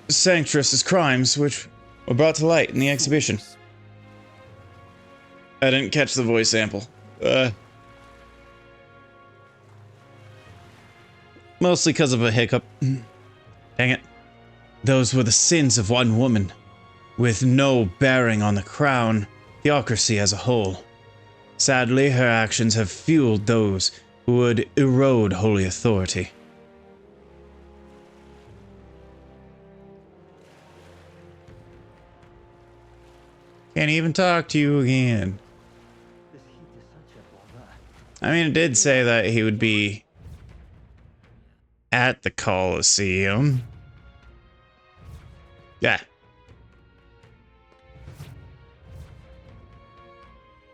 Sanctress's crimes which were brought to light in the exhibition? I didn't catch the voice sample. Mostly because of a hiccup. Dang it. Those were the sins of one woman, with no bearing on the crown, theocracy as a whole. Sadly, her actions have fueled those who would erode holy authority. Can't even talk to you again. I mean, it did say that he would be at the Coliseum. Yeah.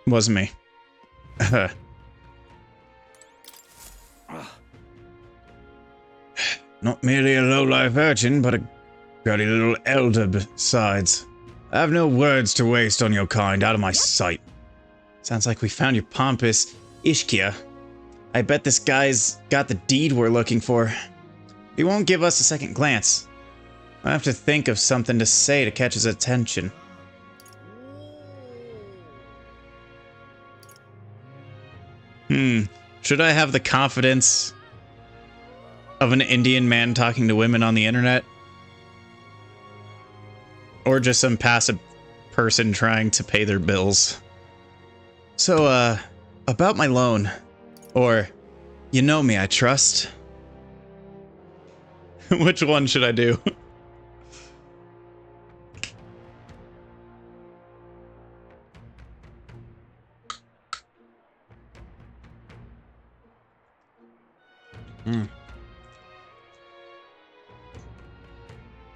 Wasn't me. Not merely a low-life urchin, but a gutty little elder besides. I have no words to waste on your kind, out of my sight. Sounds like we found your pompous Ishkia. I bet this guy's got the deed we're looking for. He won't give us a second glance. I have to think of something to say to catch his attention. Should I have the confidence of an Indian man talking to women on the internet? Or just some passive person trying to pay their bills? So, about my loan. Or, you know me, I trust. Which one should I do?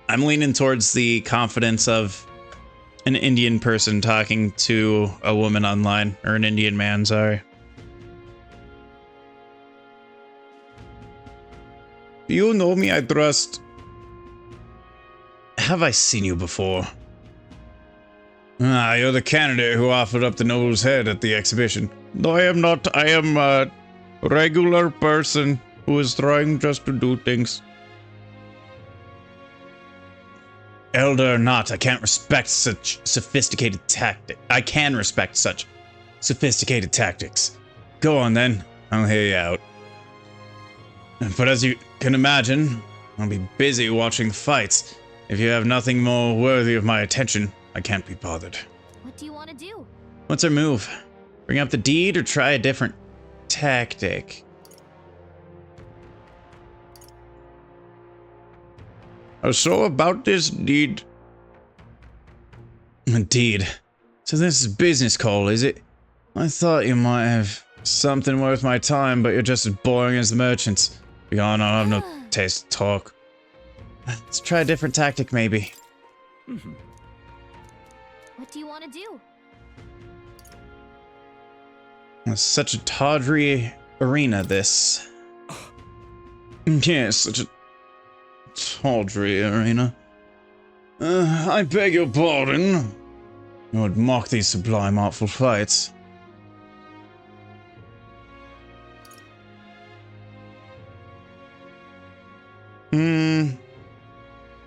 I'm leaning towards the confidence of an Indian person talking to a woman online, or an Indian man, sorry. You know me, I trust. Have I seen you before? Ah, you're the candidate who offered up the noble's head at the exhibition. No, I am not. I am a regular person who is trying just to do things. Elder or not, I can't respect such sophisticated tactics. I can respect such sophisticated tactics. Go on then, I'll hear you out. But as you can imagine, I'll be busy watching the fights. If you have nothing more worthy of my attention, I can't be bothered. What do you want to do? What's our move? Bring up the deed or try a different tactic? So about this deed. Indeed. So this is a business call, is it? I thought you might have something worth my time, but you're just as boring as the merchants. Beyond, I have no taste to talk. Let's try a different tactic, maybe. What do you want to do? It's such a tawdry arena, this. Yes, such a tawdry arena. I beg your pardon. I would mock these sublime, artful fights.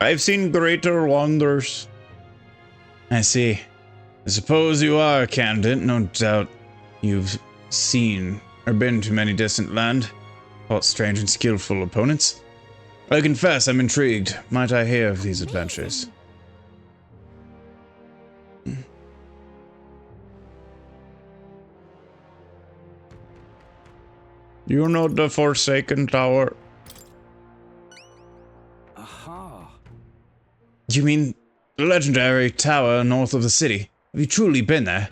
I've seen greater wonders. I see. I suppose you are a candidate, no doubt. You've seen or been to many distant land, fought strange and skillful opponents. I confess I'm intrigued. Might I hear of these adventures? You know the Forsaken Tower? Aha. You mean the legendary tower north of the city? Have you truly been there?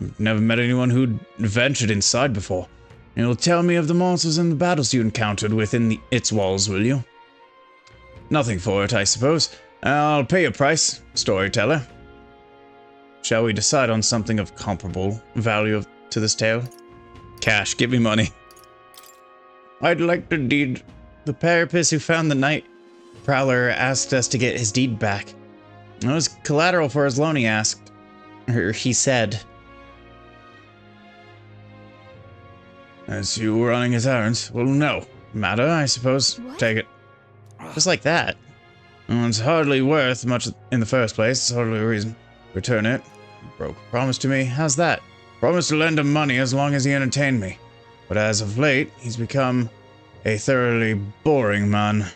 I've never met anyone who'd ventured inside before. You'll tell me of the monsters and the battles you encountered within its walls, will you? Nothing for it, I suppose. I'll pay a price, storyteller. Shall we decide on something of comparable value to this tale? Cash, give me money. I'd like the deed. The parapet who found the night prowler asked us to get his deed back. It was collateral for his loan, he asked. Or he said. As you were running his errands? Well, no. Matter, I suppose. What? Take it. Just like that. Well, it's hardly worth much in the first place. It's hardly a reason. Return it. Broke a promise to me. How's that? Promised to lend him money as long as he entertained me. But as of late, he's become a thoroughly boring man.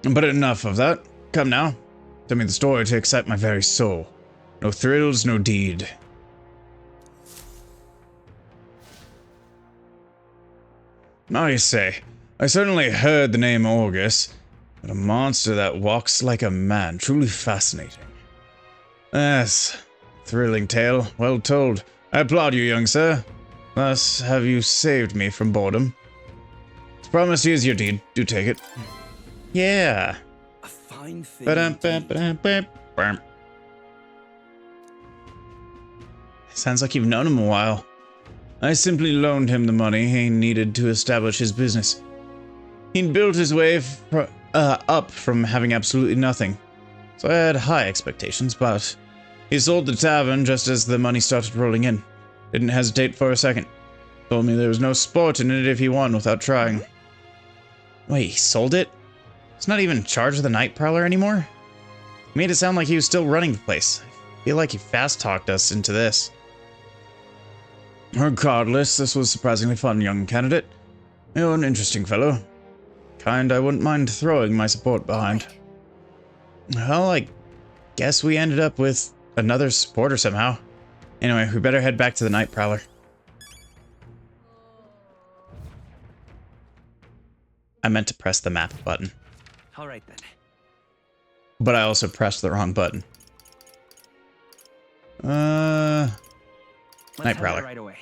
But enough of that. Come now. Tell me the story to excite my very soul. No thrills, no deed. I say, I certainly heard the name Orgus, but a monster that walks like a man, truly fascinating. Yes, thrilling tale, well told. I applaud you, young sir. Thus have you saved me from boredom. Promise is your deed. Do take it. Yeah. A fine thing. Ba-dum-ba-ba-dum-ba-bum. Sounds like you've known him a while. I simply loaned him the money he needed to establish his business. He'd built his way up from having absolutely nothing. So I had high expectations, but he sold the tavern just as the money started rolling in. Didn't hesitate for a second. Told me there was no sport in it if he won without trying. Wait, he sold it? He's not even in charge of the Night Prowler anymore? He made it sound like he was still running the place. I feel like he fast-talked us into this. Regardless, this was surprisingly fun, young candidate. You're an interesting fellow. Kind I wouldn't mind throwing my support behind. Well, I guess we ended up with another supporter somehow. Anyway, we better head back to the Night Prowler. I meant to press the map button. All right then. But I also pressed the wrong button. Night Prowler. Right away.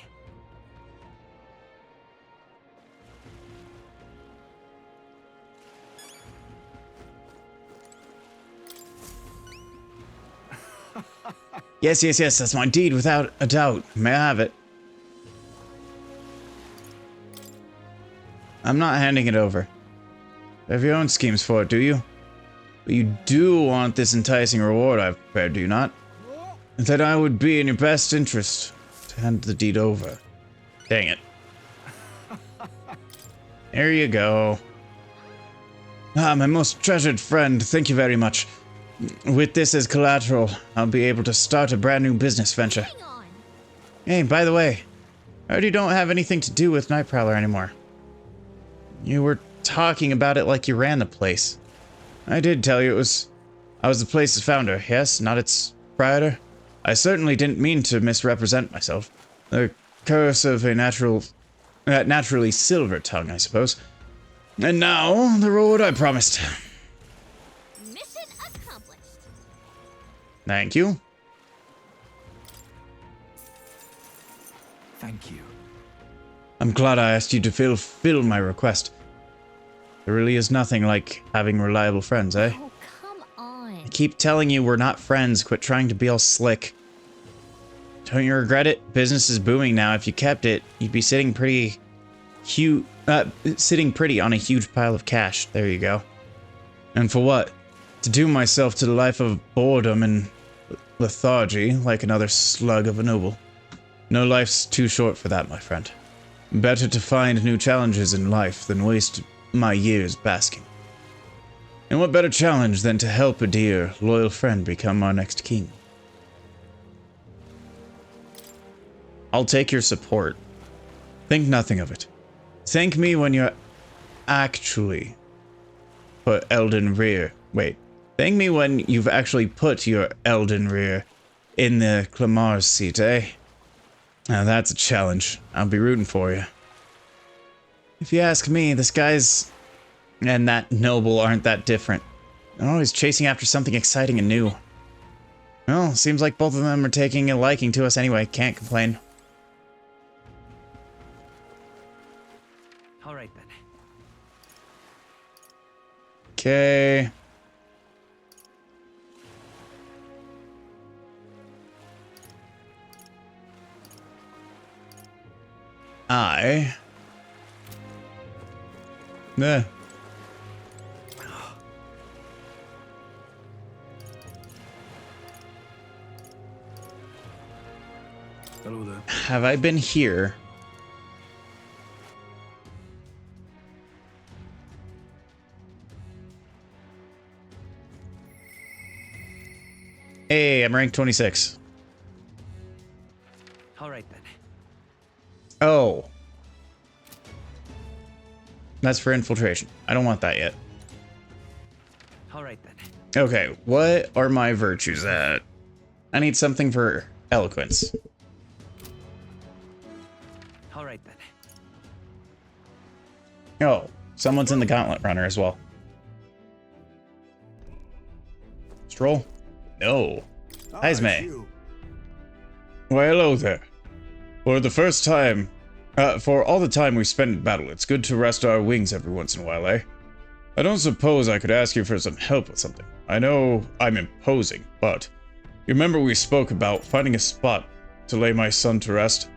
Yes, that's my deed without a doubt. May I have it? I'm not handing it over. You have your own schemes for it, do you? But you do want this enticing reward I've prepared, do you not? And that I would be in your best interest to hand the deed over. Dang it. There you go. Ah, my most treasured friend, thank you very much. With this as collateral, I'll be able to start a brand new business venture. Hang on. Hey, by the way, I already don't have anything to do with Night Prowler anymore. You were talking about it like you ran the place. I did tell you I was the place's founder, yes, not its proprietor. I certainly didn't mean to misrepresent myself. The curse of a naturally silver tongue, I suppose. And now, the reward I promised. Mission accomplished. Thank you. Thank you. I'm glad I asked you to fulfill my request. There really is nothing like having reliable friends, eh? Oh, come on. I keep telling you we're not friends. Quit trying to be all slick. Don't you regret it? Business is booming now. If you kept it, you'd be sitting pretty on a huge pile of cash. There you go. And for what? To doom myself to the life of boredom and lethargy like another slug of a noble. No life's too short for that, my friend. Better to find new challenges in life than waste my years basking. And what better challenge than to help a dear, loyal friend become our next king? I'll take your support. Think nothing of it. Thank me when you're actually put Elden Rear. Wait. Thank me when you've actually put your Elden Rear in the Clamar's seat, eh? Now that's a challenge. I'll be rooting for you. If you ask me, this guy's and that noble aren't that different. They're always chasing after something exciting and new. Well, seems like both of them are taking a liking to us anyway. Can't complain. All right then. Okay. Yeah. Hello there. Have I been here? Hey, I'm ranked 26. All right then. Oh. That's for infiltration. I don't want that yet. All right then. Okay, what are my virtues at? I need something for eloquence. All right then. Oh, someone's in the gauntlet runner as well. Stroll? No. Hi, Esme. Why, hello there. For the first time, For all the time we spent in battle, it's good to rest our wings every once in a while, eh? I don't suppose I could ask you for some help with something. I know I'm imposing, but you remember we spoke about finding a spot to lay my son to rest?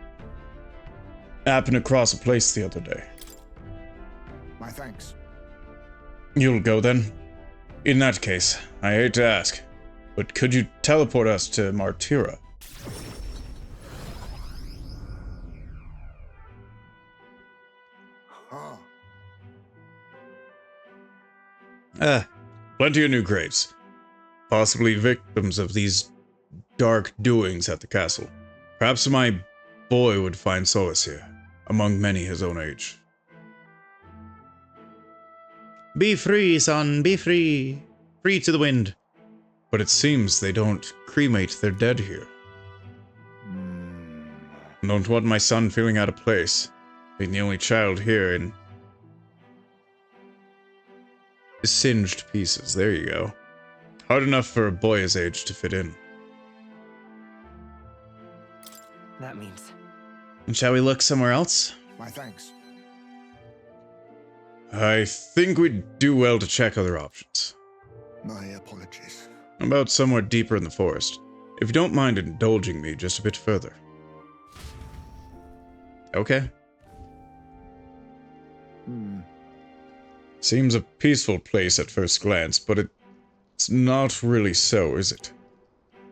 I happened across a place the other day. My thanks. You'll go then? In that case, I hate to ask, but could you teleport us to Martira? Huh. Plenty of new graves. Possibly victims of these dark doings at the castle. Perhaps my boy would find solace here, among many his own age. Be free, son, be free. Free to the wind. But it seems they don't cremate their dead here. Don't want my son feeling out of place, being the only child here in singed pieces. There you go. Hard enough for a boy his age to fit in. That means. And shall we look somewhere else? My thanks. I think we'd do well to check other options. My apologies. About somewhere deeper in the forest. If you don't mind indulging me just a bit further. Okay. Seems a peaceful place at first glance, but it's not really so, is it?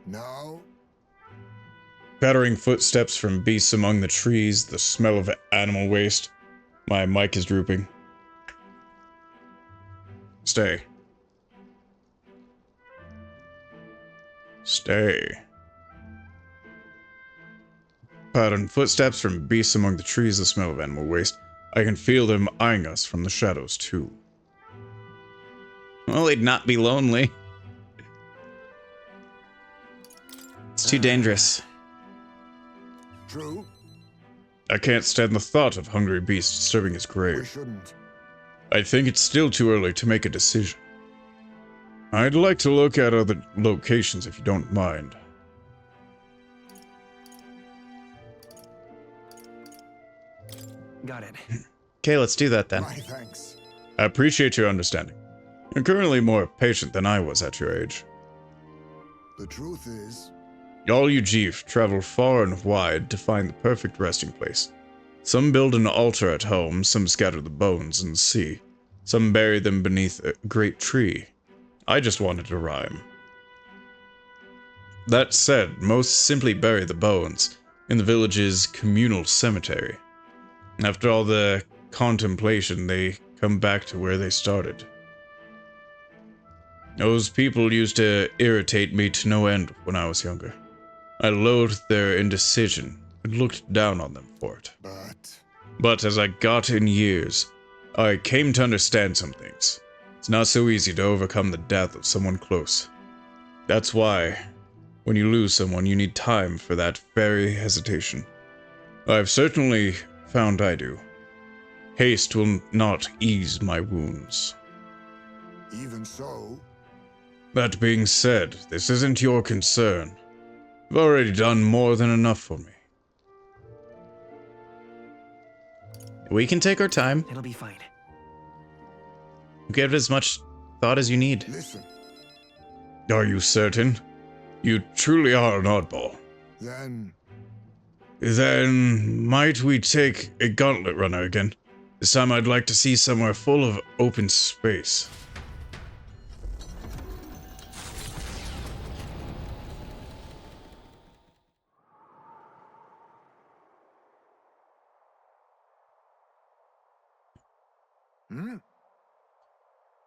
No. Pattering footsteps from beasts among the trees, the smell of animal waste. My mic is drooping. Stay. Stay. Patterned footsteps from beasts among the trees, the smell of animal waste. I can feel them eyeing us from the shadows, too. Well, they'd not be lonely. It's too dangerous. True. I can't stand the thought of hungry beasts disturbing his We grave. shouldn't. I think it's still too early to make a decision. I'd like to look at other locations if you don't mind. Got it. Okay, let's do that then. My thanks. I appreciate your understanding. You're currently more patient than I was at your age. The truth is, All you Jeef travel far and wide to find the perfect resting place. Some build an altar at home, some scatter the bones in the sea, some bury them beneath a great tree. I just wanted to rhyme. That said, most simply bury the bones in the village's communal cemetery. After all the contemplation, they come back to where they started. Those people used to irritate me to no end when I was younger. I loathed their indecision and looked down on them for it. But as I got in years, I came to understand some things. It's not so easy to overcome the death of someone close. That's why, when you lose someone, you need time for that very hesitation. I've certainly found I do. Haste will not ease my wounds. even so, That being said, this isn't your concern. You've already done more than enough for me. We can take our time. It'll be fine. Give it as much thought as you need. listen, Are you certain? You truly are an oddball. then Then, might we take a gauntlet runner again? This time I'd like to see somewhere full of open space.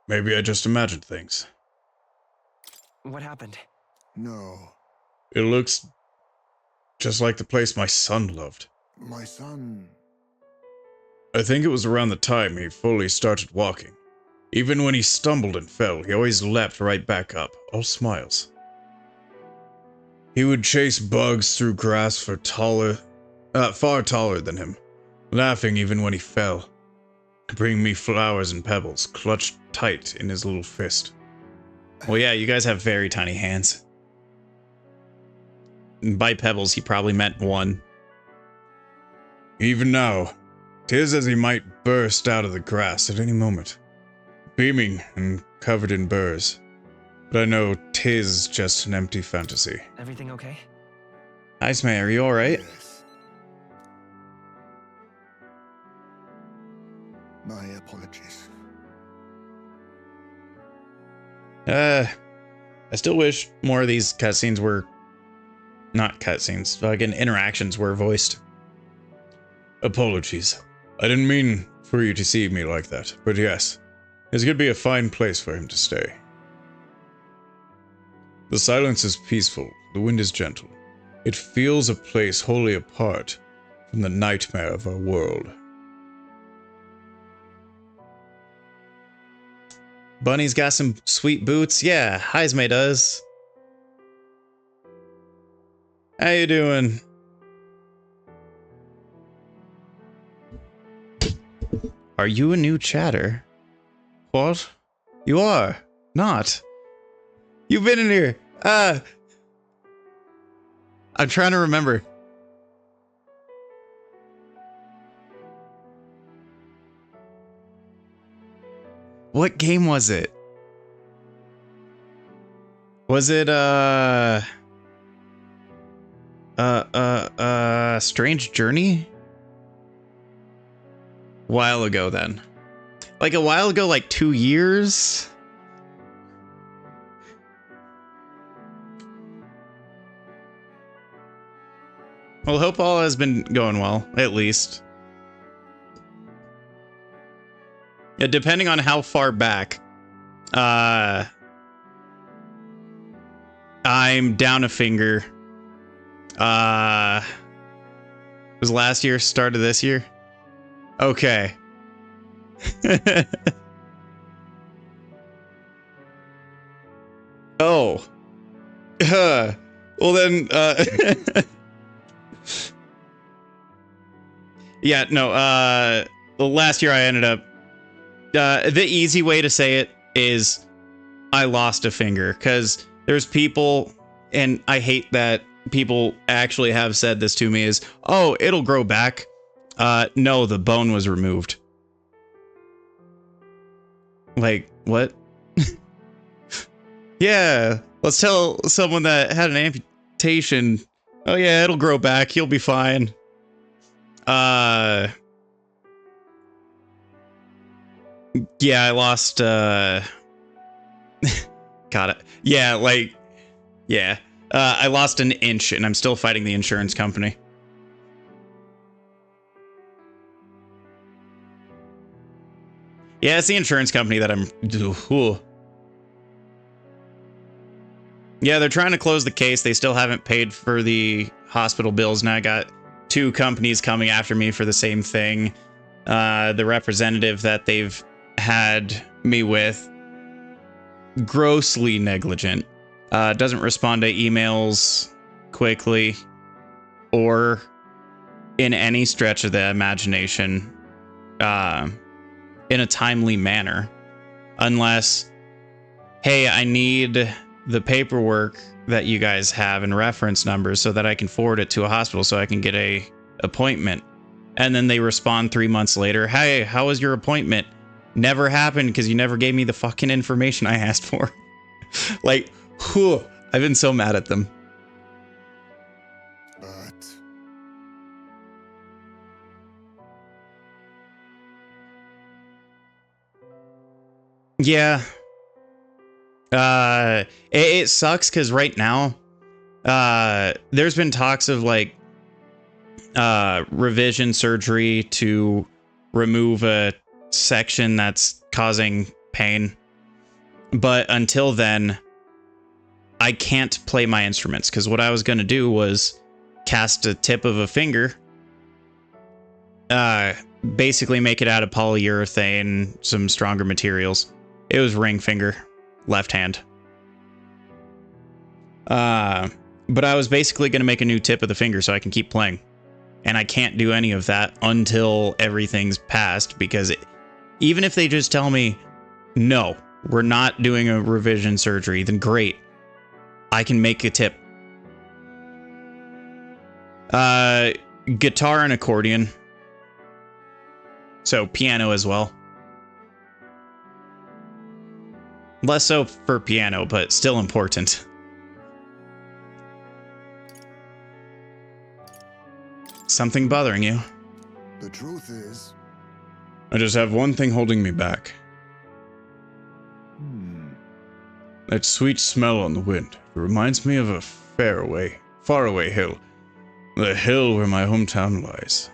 Maybe I just imagined things. What happened? No, It looks just like the place my son loved. my son. I think it was around the time he fully started walking. Even when he stumbled and fell, he always leapt right back up, all smiles. He would chase bugs through grass far taller than him, laughing even when he fell. Bring me flowers and pebbles, clutched tight in his little fist. Well, yeah, you guys have very tiny hands. And by pebbles, he probably meant one. Even now, 'tis as he might burst out of the grass at any moment, beaming and covered in burrs. But I know 'tis just an empty fantasy. Everything okay? Iceman, are you alright? Yes. My apologies. I still wish more of these cutscenes were... Not cutscenes, fucking interactions were voiced. Apologies. I didn't mean for you to see me like that, but yes, this could be a fine place for him to stay. The silence is peaceful, the wind is gentle. It feels a place wholly apart from the nightmare of our world. Bunny's got some sweet boots. Yeah, Heisme does. How you doing? Are you a new chatter? What? You are. Not. You've been in here. I'm trying to remember. What game was it? Was it, Strange Journey? While ago then. Like a while ago, like 2 years? Well, hope all has been going well, at least. Yeah, depending on how far back. I'm down a finger. Was last year, start of this year? Okay. Oh. Well then, yeah, no, the last year I ended up, the easy way to say it is I lost a finger, because there's people, and I hate that people actually have said this to me, is, oh, it'll grow back. No, the bone was removed. Like, what? Yeah, let's tell someone that had an amputation, oh yeah, it'll grow back, you'll be fine. Yeah, I lost, got it. Yeah, like, yeah. I lost an inch, and I'm still fighting the insurance company. Yeah, it's the insurance company that I'm... Ooh. Yeah, they're trying to close the case. They still haven't paid for the hospital bills, and I got 2 companies coming after me for the same thing. The representative that they've had me with, grossly negligent. Doesn't respond to emails quickly or in any stretch of the imagination in a timely manner. Unless, hey, I need the paperwork that you guys have and reference numbers so that I can forward it to a hospital so I can get a appointment. And then they respond 3 months later, hey, how was your appointment? Never happened because you never gave me the fucking information I asked for. Like, whew, I've been so mad at them. But Yeah. It sucks because right now, there's been talks of like revision surgery to remove a section that's causing pain. But until then, I can't play my instruments, because what I was going to do was cast a tip of a finger, basically make it out of polyurethane, some stronger materials. It was ring finger, left hand. But I was basically going to make a new tip of the finger so I can keep playing. And I can't do any of that until everything's passed, because even if they just tell me, no, we're not doing a revision surgery, then great. I can make a tip. Guitar and accordion So piano as well. Less so for piano, but still important. Something bothering you? The truth is, I just have one thing holding me back. That sweet smell on the wind. It reminds me of a faraway hill. The hill where my hometown lies.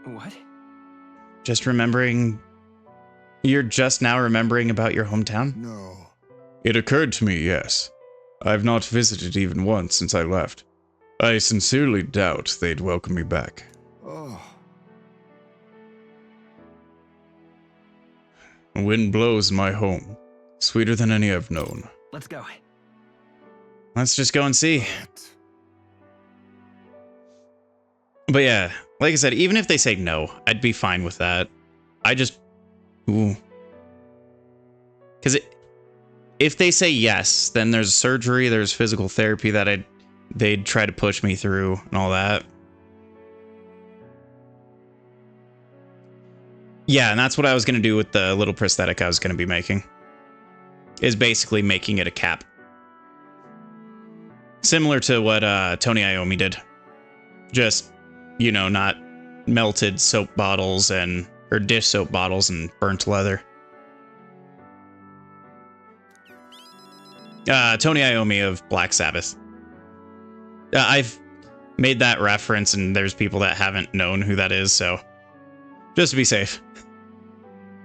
What? Just remembering... You're just now remembering about your hometown? no. It occurred to me, yes. I've not visited even once since I left. I sincerely doubt they'd welcome me back. Oh, The wind blows in my home. Sweeter than any I've known. Let's go. Let's just go and see. but But yeah, like I said, even if they say no, I'd be fine with that. I just... Ooh. Because if they say yes, then there's surgery, there's physical therapy that they'd try to push me through and all that. Yeah, and that's what I was going to do with the little prosthetic I was going to be making. Is basically making it a cap. Similar to what Tony Iommi did. Just, you know, not melted soap bottles or dish soap bottles and burnt leather. Tony Iommi of Black Sabbath. I've made that reference and there's people that haven't known who that is, so just to be safe.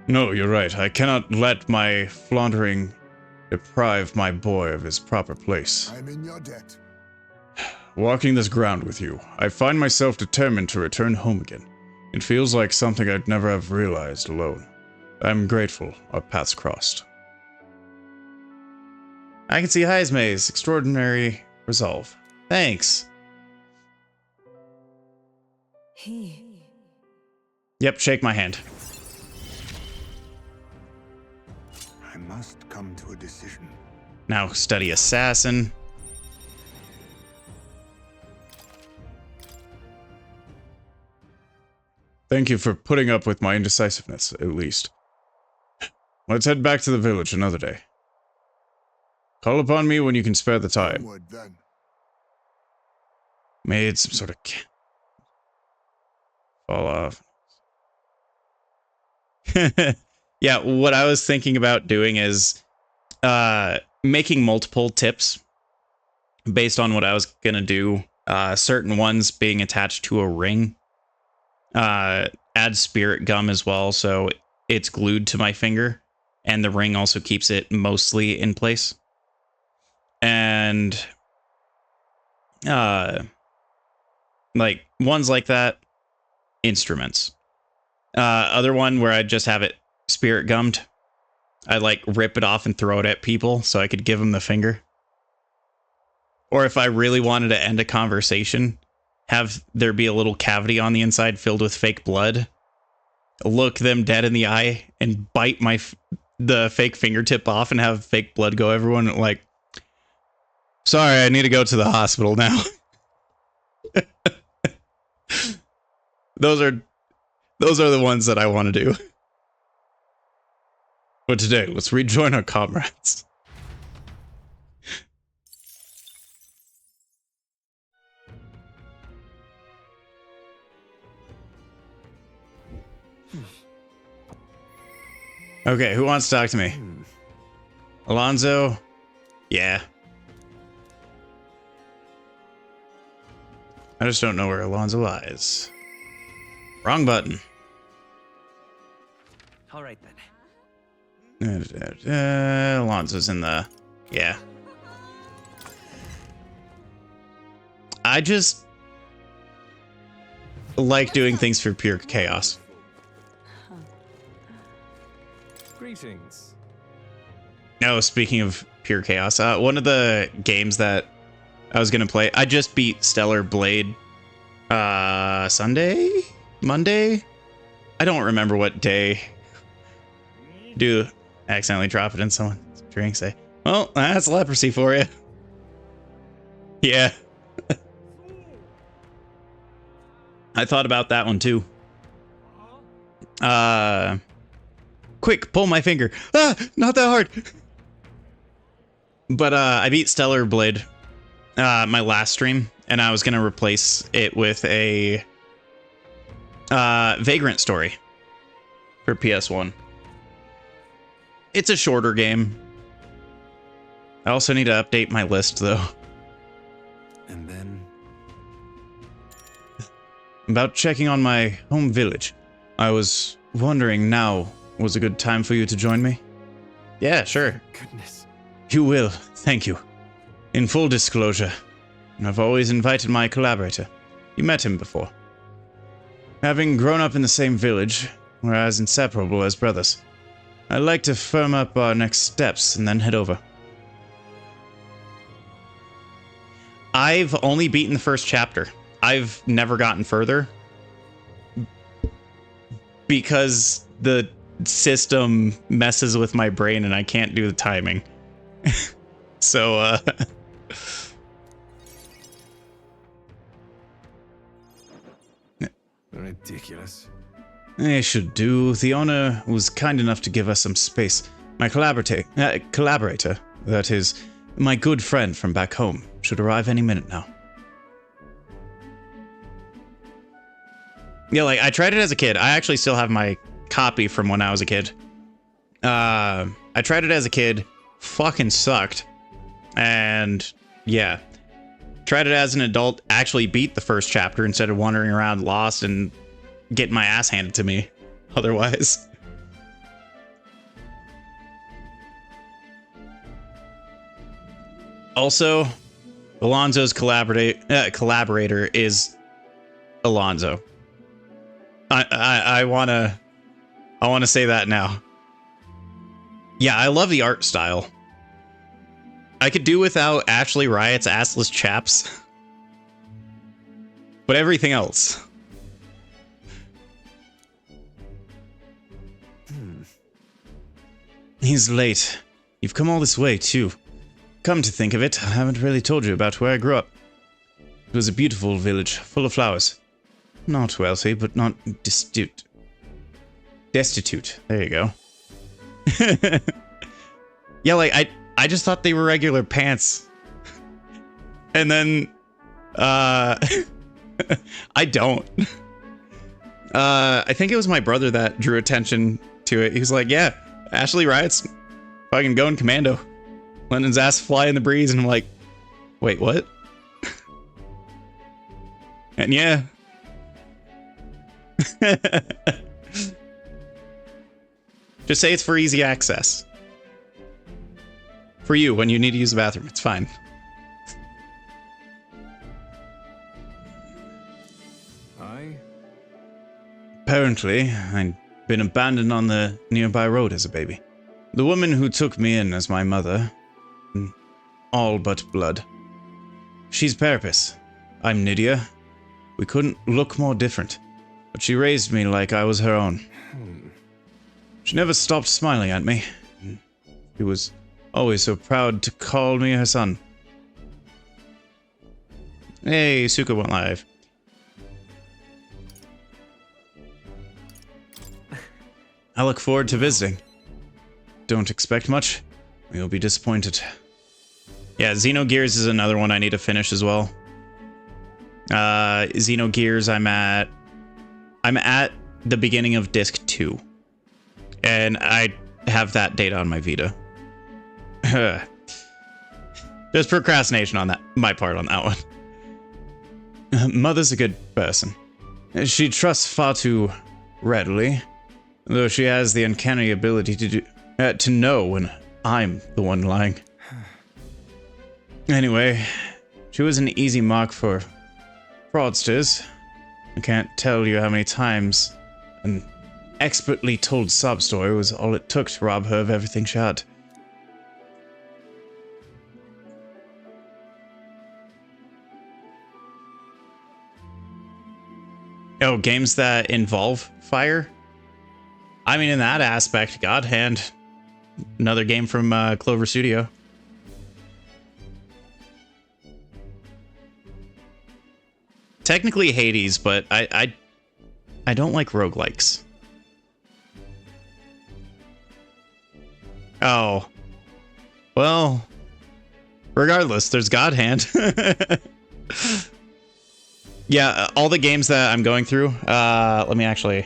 No, you're right. I cannot let my floundering deprive my boy of his proper place. I'm in your debt. Walking this ground with you, I find myself determined to return home again. It feels like something I'd never have realized alone. I'm grateful our paths crossed. I can see Heismay's extraordinary resolve. Thanks. He. Yep, shake my hand. I must come to a decision. Now study assassin. Thank you for putting up with my indecisiveness, at least. Let's head back to the village another day. Call upon me when you can spare the time. Onward, then. Made some sort of fall off. Yeah, what I was thinking about doing is making multiple tips based on what I was gonna do. Certain ones being attached to a ring. Add spirit gum as well, so it's glued to my finger, and the ring also keeps it mostly in place. And like ones like that, instruments. Other one where I just have it spirit gummed. I like rip it off and throw it at people so I could give them the finger. Or if I really wanted to end a conversation, have there be a little cavity on the inside filled with fake blood, look them dead in the eye and bite the fake fingertip off and have fake blood go everyone like, sorry, I need to go to the hospital now. Those are the ones that I want to do. But today, let's rejoin our comrades. Okay, who wants to talk to me? Alonzo? Yeah. I just don't know where Alonzo lies. Wrong button. All right then. Alonzo's in the... Yeah. I just like doing things for pure chaos. Greetings. No, speaking of pure chaos, one of the games that I was going to play, I just beat Stellar Blade Sunday? Monday? I don't remember what day. Do accidentally drop it in someone's drink, say, well, that's leprosy for you. I thought about that one too. Quick, pull my finger. Ah, not that hard. But I beat Stellar Blade my last stream, and I was gonna replace it with a Vagrant Story for PS1. It's a shorter game. I also need to update my list though. And then About checking on my home village. I was wondering now was a good time for you to join me? Yeah, sure. Goodness. You will, thank you. In full disclosure, I've always invited my collaborator. You met him before. Having grown up in the same village, we're as inseparable as brothers. I'd like to firm up our next steps and then head over. I've only beaten the first chapter. I've never gotten further. Because the system messes with my brain and I can't do the timing. So, ridiculous. It should do. The owner was kind enough to give us some space. My collaborator, that is, my good friend from back home, should arrive any minute now. Yeah, like, I tried it as a kid. I actually still have my copy from when I was a kid. I tried it as a kid. Fucking sucked. And, yeah. Tried it as an adult. Actually beat the first chapter instead of wandering around lost and getting my ass handed to me otherwise. Also, Alonzo's collaborator is Alonzo. I wanna say that now. Yeah, I love the art style. I could do without Ashley Riot's assless chaps. But everything else. He's late. You've come all this way, too. Come to think of it, I haven't really told you about where I grew up. It was a beautiful village, full of flowers. Not wealthy, but not destitute. Destitute. There you go. Yeah, like, I just thought they were regular pants. And then, I don't. I think it was my brother that drew attention to it. He was like, yeah, Ashley Riot's fucking going commando. Letting his ass fly in the breeze, and I'm like, wait, what? And yeah. Just say it's for easy access. For you, when you need to use the bathroom, it's fine. Apparently, I'd been abandoned on the nearby road as a baby. The woman who took me in as my mother, all but blood. She's Parapis. I'm Nydia. We couldn't look more different, but she raised me like I was her own. She never stopped smiling at me. She was always so proud to call me her son. Hey, Suka went live. I look forward to visiting. Don't expect much. You'll be disappointed. Yeah, Xenogears is another one I need to finish as well. Xenogears, I'm at the beginning of disc 2. And I have that data on my Vita. There's procrastination on that, my part on that one. Mother's a good person. She trusts far too readily, though she has the uncanny ability to know when I'm the one lying. Anyway, she was an easy mark for fraudsters. I can't tell you how many times an expertly told sob story was all it took to rob her of everything she had. Oh, games that involve fire? I mean, in that aspect, God Hand. Another game from Clover Studio. technically Hades, but I don't like roguelikes. Oh. Well, regardless, there's God Hand. Yeah, all the games that I'm going through, let me actually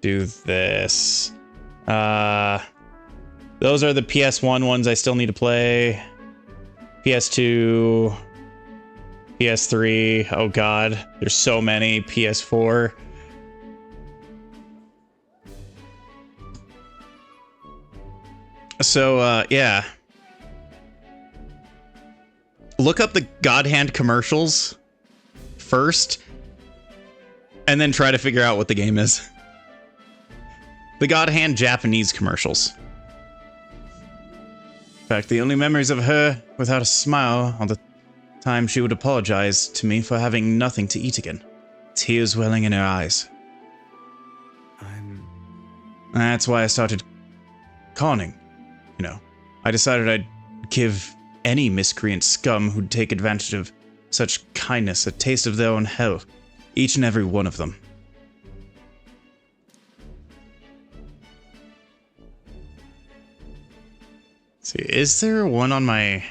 do this. Those are the PS1 ones I still need to play. PS2, PS3, oh god, there's so many. PS4. So, yeah. Look up the God Hand commercials first, and then try to figure out what the game is. The God Hand Japanese commercials. In fact, the only memories of her without a smile are the time she would apologize to me for having nothing to eat again. Tears welling in her eyes. That's why I started conning. You know, I decided I'd give any miscreant scum who'd take advantage of such kindness a taste of their own hell. Each and every one of them. Let's see, is there one on my...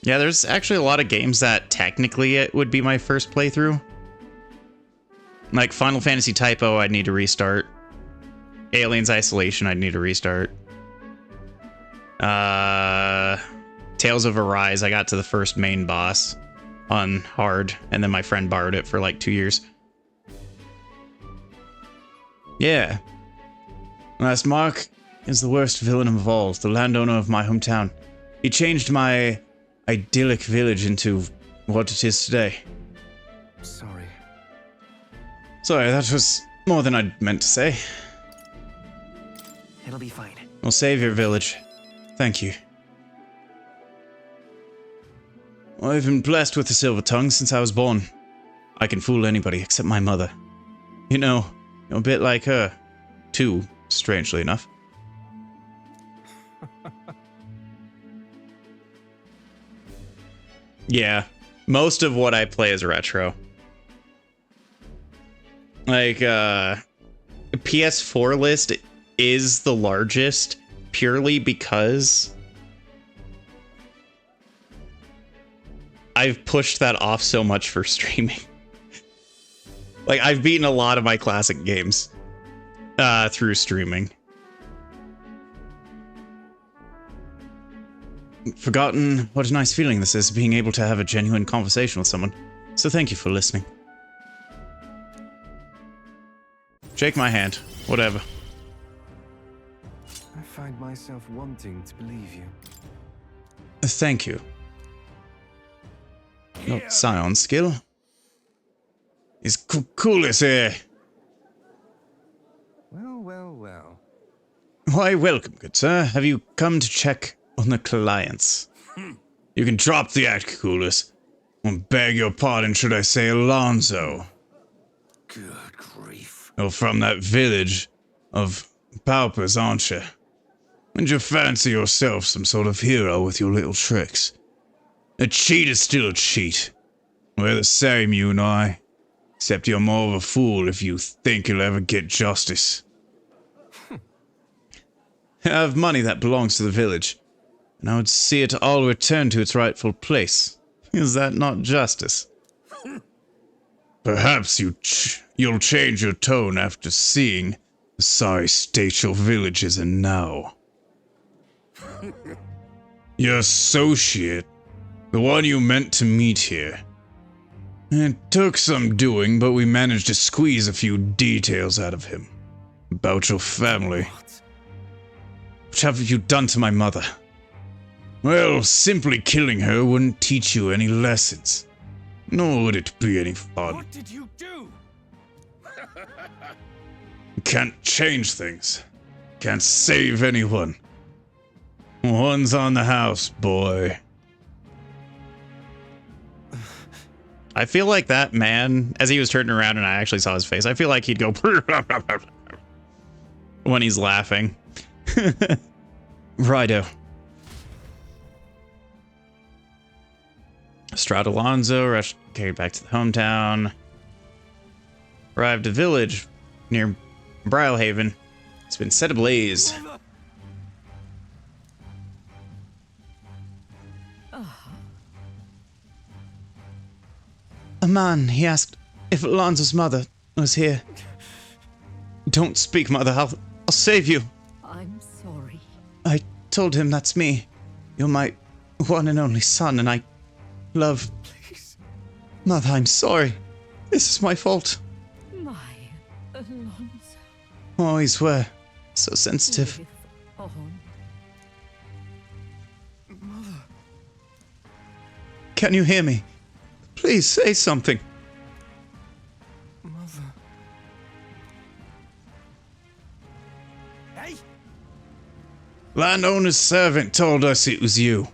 Yeah, there's actually a lot of games that technically it would be my first playthrough. Like Final Fantasy Typo, I'd need to restart. Aliens Isolation, I'd need to restart. Tales of Arise, I got to the first main boss on hard, and then my friend borrowed it for like 2 years. Yeah. Last Mark is the worst villain of all, the landowner of my hometown. He changed my idyllic village into what it is today. Sorry. Sorry, that was more than I meant to say. It'll be fine. We'll save your village. Thank you. I've been blessed with a silver tongue since I was born. I can fool anybody except my mother. You know, you're a bit like her. Too, strangely enough. Yeah, most of what I play is retro. Like, PS4 list is the largest purely because I've pushed that off so much for streaming. Like, I've beaten a lot of my classic games through streaming. Forgotten what a nice feeling this is, being able to have a genuine conversation with someone. So thank you for listening. Shake my hand. Whatever. I find myself wanting to believe you. Thank you. Not Scion skill. Is cool as here. Well, well, well. Why, welcome, good sir. Have you come to check on the clients? You can drop the act, Coolus. I'll beg your pardon, should I say Alonzo. Good grief. You're from that village of Paupers, aren't you? And you fancy yourself some sort of hero with your little tricks. A cheat is still a cheat. We're the same, you and I. Except you're more of a fool if you think you'll ever get justice. I have money that belongs to the village, and I would see it all return to its rightful place. Is that not justice? Perhaps you'll change your tone after seeing the sorry state your village is in now. Your associate, the one you meant to meet here. It took some doing, but we managed to squeeze a few details out of him. About your family. What have you done to my mother? Well, simply killing her wouldn't teach you any lessons. Nor would it be any fun. What did you do? Can't change things. Can't save anyone. One's on the house, boy. I feel like that man, as he was turning around and I actually saw his face, I feel like he'd go when he's laughing. Righto. Strad Alonso rushed, carried back to the hometown. Arrived a village near Brylehaven. It's been set ablaze. A man, he asked if Alonso's mother was here. Don't speak, mother. I'll save you. I'm sorry. I told him that's me. You're my one and only son, and I love... Please. Mother, I'm sorry. This is my fault. My Alonso. Always were. So sensitive. Live on. Mother. Can you hear me? Please say something. Mother. Hey! Landowner's servant told us it was you.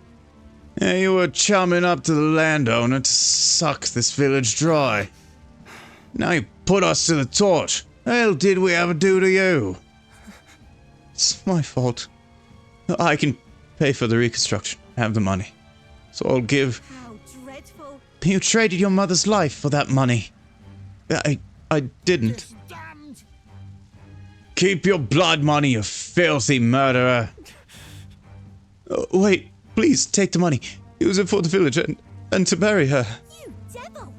Yeah, you were chumming up to the landowner to suck this village dry. Now you put us to the torch. Hell did we ever do to you? It's my fault. I can pay for the reconstruction. Have the money. So I'll give... How dreadful. You traded your mother's life for that money. I didn't. Damned! Keep your blood money, you filthy murderer. Wait, please, take the money. Use it for the village and to bury her. You devil!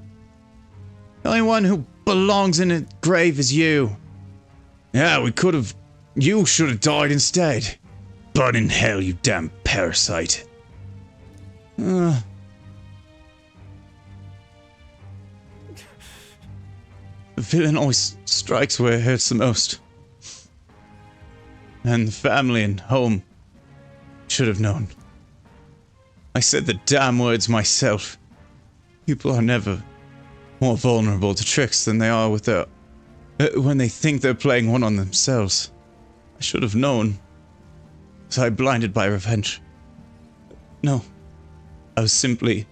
The only one who belongs in a grave is you. Yeah, we could have... You should have died instead. Burn in hell, you damn parasite. The villain always strikes where it hurts the most. And the family and home should have known. I said the damn words myself. People are never more vulnerable to tricks than they are with their... when they think they're playing one on themselves. I should have known. Was I blinded by revenge? No. I was simply...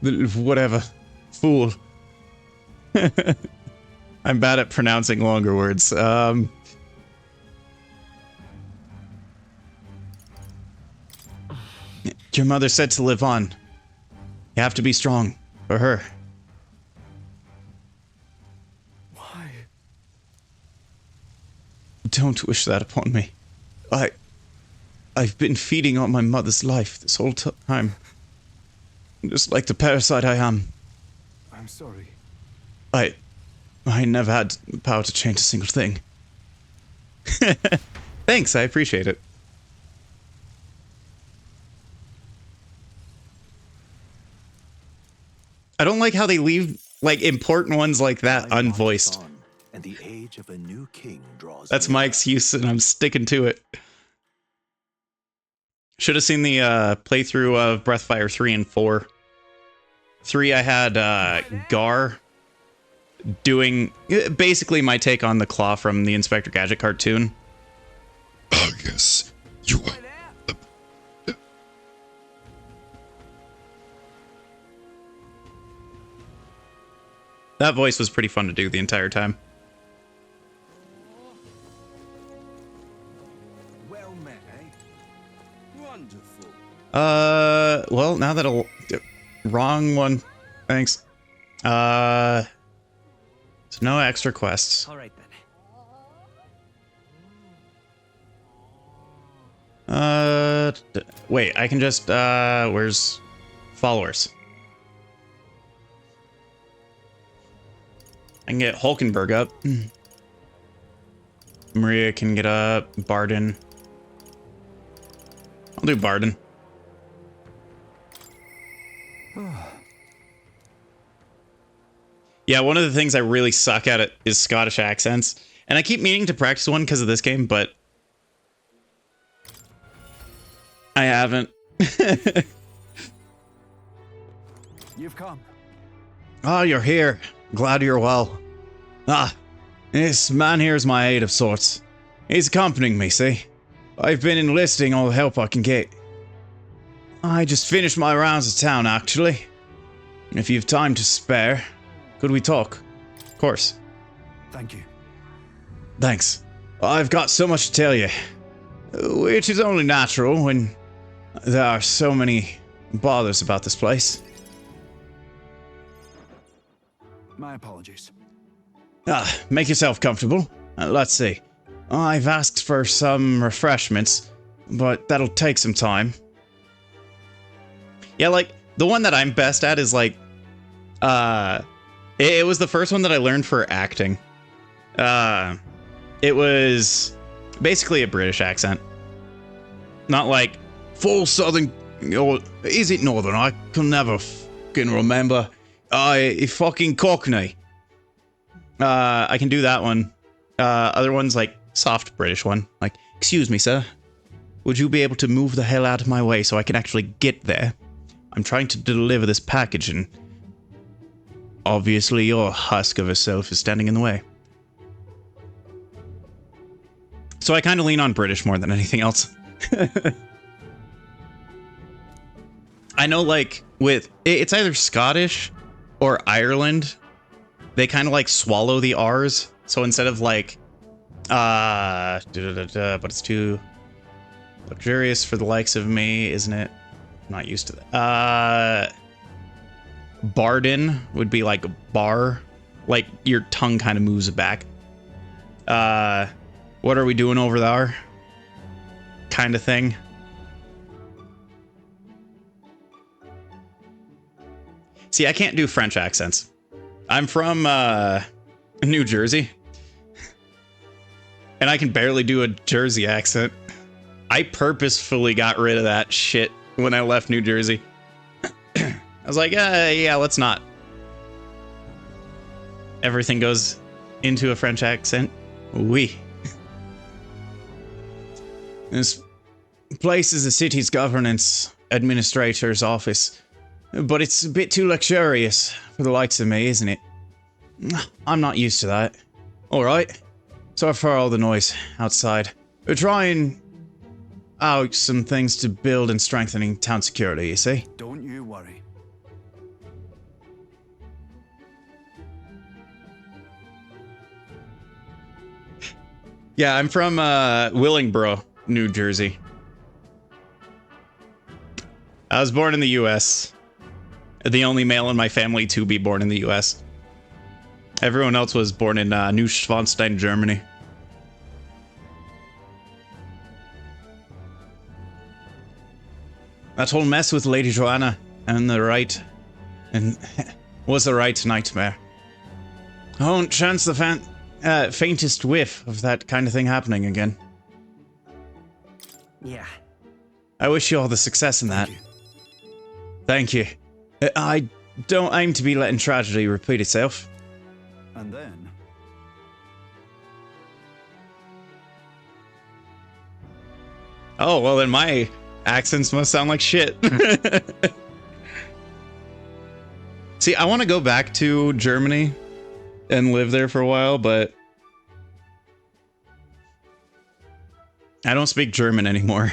whatever. Fool. I'm bad at pronouncing longer words. Your mother said to live on. You have to be strong. For her. Why? Don't wish that upon me. I've been feeding on my mother's life this whole time. Just like the parasite I am. I'm sorry. I never had the power to change a single thing. Thanks, I appreciate it. I don't like how they leave, like, important ones like that unvoiced. And the age of a new king draws That's my excuse, and I'm sticking to it. Should have seen the playthrough of Breathfire 3 and 4. 3, I had Gar doing basically my take on the Claw from the Inspector Gadget cartoon. I guess you are. That voice was pretty fun to do the entire time. well met, eh? Wonderful. Well, now that'll... Wrong one. Thanks. So no extra quests. All right then. Wait, I can just, where's followers? I can get Hulkenberg up. Maria can get up. Barden. I'll do Barden. Yeah, one of the things I really suck at it is Scottish accents. And I keep meaning to practice one because of this game, but I haven't. You've come. Oh, you're here. Glad you're well. Ah, this man here is my aide of sorts. He's accompanying me, see? I've been enlisting all the help I can get. I just finished my rounds of town, actually. If you've time to spare, could we talk? Of course. Thank you. Thanks. I've got so much to tell you. which is only natural when there are so many bothers about this place. My apologies. Make yourself comfortable. Let's see. I've asked for some refreshments, but that'll take some time. Yeah, like, the one that I'm best at is, like, it was the first one that I learned for acting. It was basically a British accent. Not like, full southern, or is it northern? I can never fucking remember. Fucking Cockney. I can do that one. Other ones, like, soft British one. Like, excuse me, sir. Would you be able to move the hell out of my way so I can actually get there? I'm trying to deliver this package and obviously your husk of a self is standing in the way. So I kind of lean on British more than anything else. I know, like, it's either Scottish or Ireland, they kind of like swallow the R's. So instead of like, but it's too luxurious for the likes of me, isn't it? I'm not used to that. Barden would be like bar, like your tongue kind of moves back. What are we doing over there? Kind of thing. See, I can't do French accents. I'm from New Jersey. And I can barely do a Jersey accent. I purposefully got rid of that shit when I left New Jersey. I was like, yeah, let's not. Everything goes into a French accent. Oui. This place is the city's governance administrator's office. But it's a bit too luxurious for the likes of me, isn't it? I'm not used to that. Alright. Sorry for all the noise outside. We're trying out some things to build and strengthening town security, you see? Don't you worry. Yeah, I'm from Willingboro, New Jersey. I was born in the US. The only male in my family to be born in the US. Everyone else was born in Neuschwanstein, Germany. That whole mess with Lady Joanna and was the right nightmare. I won't chance the faintest whiff of that kind of thing happening again. Yeah. I wish you all the success in that. Thank you. I don't aim to be letting tragedy repeat itself. And then... Oh, well then my accents must sound like shit. See, I want to go back to Germany and live there for a while, but I don't speak German anymore.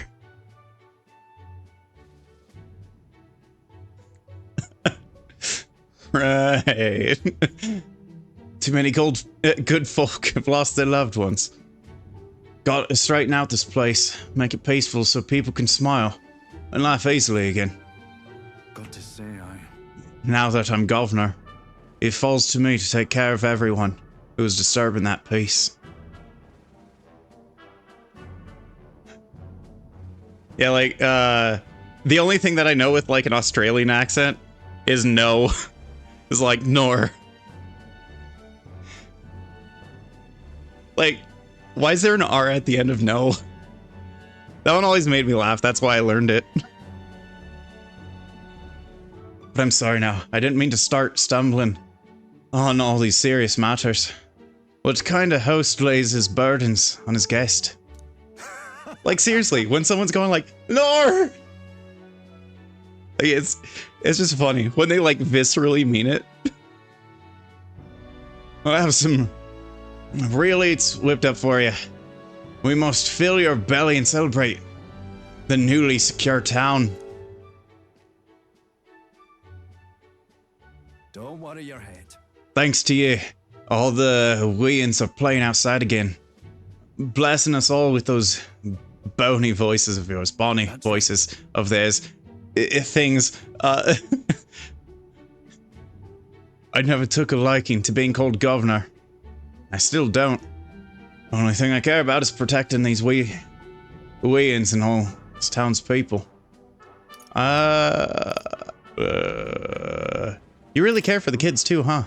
Right. Too many good folk have lost their loved ones. Got to straighten out this place, make it peaceful so people can smile and laugh easily again. Got to say, Now that I'm governor, it falls to me to take care of everyone who is disturbing that peace. Yeah, like, the only thing that I know with, like, an Australian accent is no. Is like, nor. Like, why is there an R at the end of no? That one always made me laugh, that's why I learned it. But I'm sorry now, I didn't mean to start stumbling on all these serious matters. What kind of host lays his burdens on his guest? Like, seriously, when someone's going like, no! Like, it's just funny when they like viscerally mean it. I'll have some real eats whipped up for you. We must fill your belly and celebrate the newly secure town. don't worry your head. Thanks to you, all the weans are playing outside again, blessing us all with those bony voices of yours, bonny voices of theirs, things. I never took a liking to being called governor. I still don't. The only thing I care about is protecting these weans and all this town's people. You really care for the kids too, huh?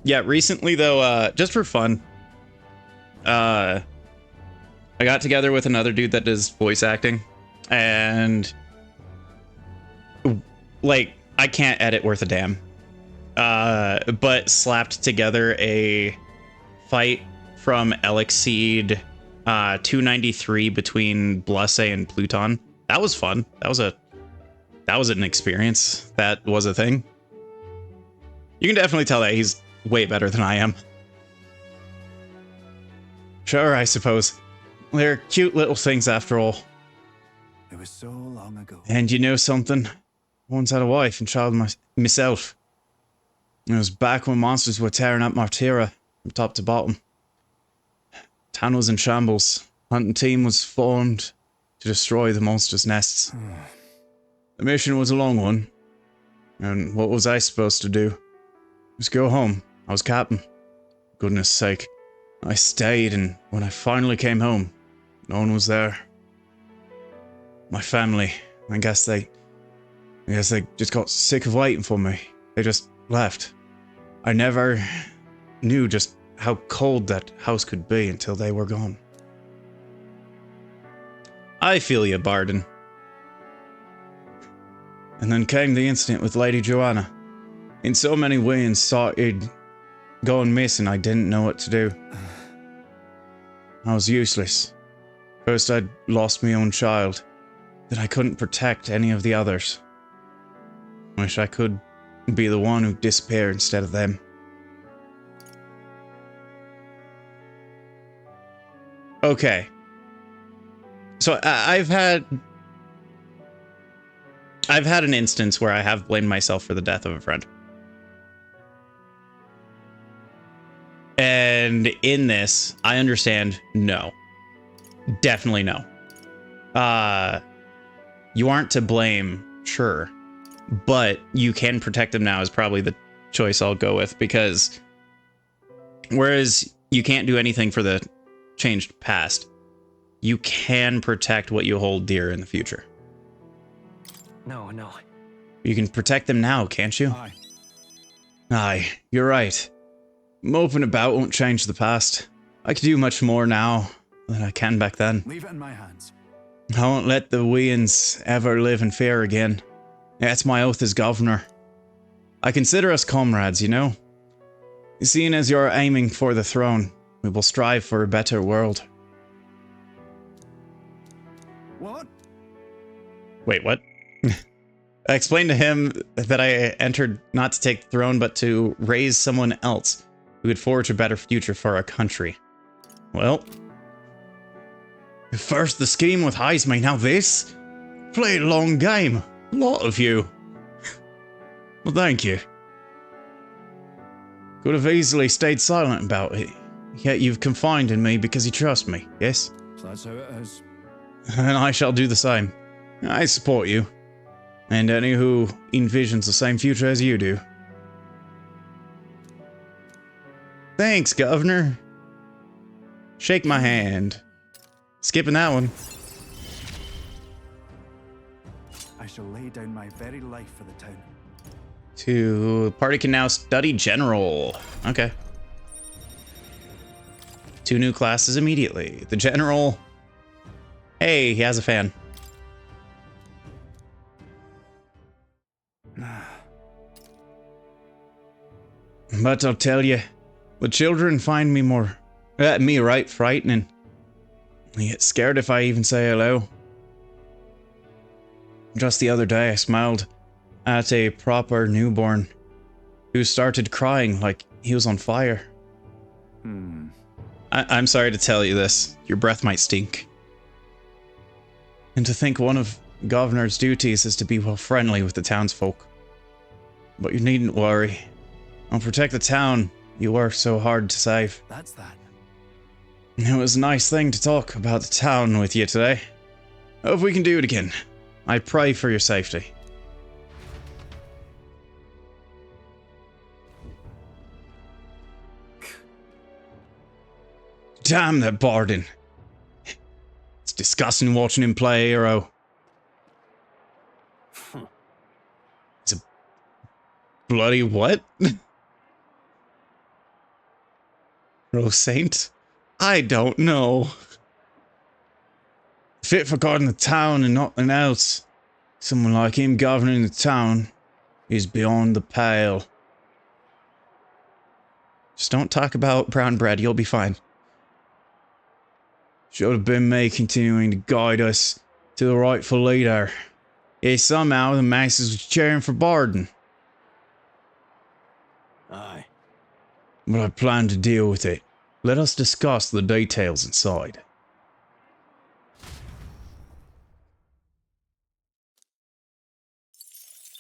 Yeah, recently though, just for fun, I got together with another dude that does voice acting, and like, I can't edit worth a damn. But slapped together a fight from Elixir 293 between Blase and Pluton. That was fun. That was an experience. That was a thing. You can definitely tell that he's way better than I am. Sure, I suppose. They're cute little things after all. It was so long ago. And you know something? I once had a wife and child myself. It was back when monsters were tearing up Martira from top to bottom. Town was in shambles. Hunting team was formed to destroy the monsters' nests. The mission was a long one. And what was I supposed to do? Just go home. I was captain. Goodness sake. I stayed, and when I finally came home, no one was there. My family, I guess they just got sick of waiting for me. They just left. I never knew just how cold that house could be until they were gone. I feel you, Barden. And then came the incident with Lady Joanna. In so many ways, saw it going missing, I didn't know what to do. I was useless. First I'd lost my own child, then I couldn't protect any of the others. Wish I could be the one who disappeared instead of them. Okay. So I've had an instance where I have blamed myself for the death of a friend. And in this, I understand no. Definitely no. You aren't to blame, sure. But you can protect them now is probably the choice I'll go with, because whereas you can't do anything for the changed past, you can protect what you hold dear in the future. No. You can protect them now, can't you? Aye. Aye, you're right. Moping about won't change the past. I can do much more now than I can back then. Leave it in my hands. I won't let the Weans ever live in fear again. That's my oath as governor. I consider us comrades, you know? Seeing as you're aiming for the throne, we will strive for a better world. What? Wait, what? I explained to him that I entered not to take the throne, but to raise someone else who would forge a better future for our country. Well, first the scheme with Heisme, now this? Played a long game. A lot of you. Well, thank you. Could have easily stayed silent about it, yet you've confided in me because you trust me, yes? So that's how it is. And I shall do the same. I support you. And any who envisions the same future as you do. Thanks, Governor. Shake my hand. Skipping that one. I shall lay down my very life for the town. Party can now study general. Okay. 2 new classes immediately. The general. Hey, he has a fan. But I'll tell you, the children find me right frightening. They get scared if I even say hello. Just the other day, I smiled at a proper newborn who started crying like he was on fire. I'm sorry to tell you this. Your breath might stink. And to think one of Governor's duties is to be well friendly with the townsfolk. But you needn't worry. I'll protect the town you worked so hard to save. That's that. It was a nice thing to talk about the town with you today. Hope we can do it again. I pray for your safety. Damn that Bardin. It's disgusting watching him play a hero. It's a bloody what? Rose Saint? I don't know. Fit for guarding the town and nothing else. Someone like him governing the town is beyond the pale. Just don't talk about brown bread, you'll be fine. Should have been me continuing to guide us to the rightful leader. Yet somehow the masses was cheering for Bardin. Aye. But I plan to deal with it. Let us discuss the details inside.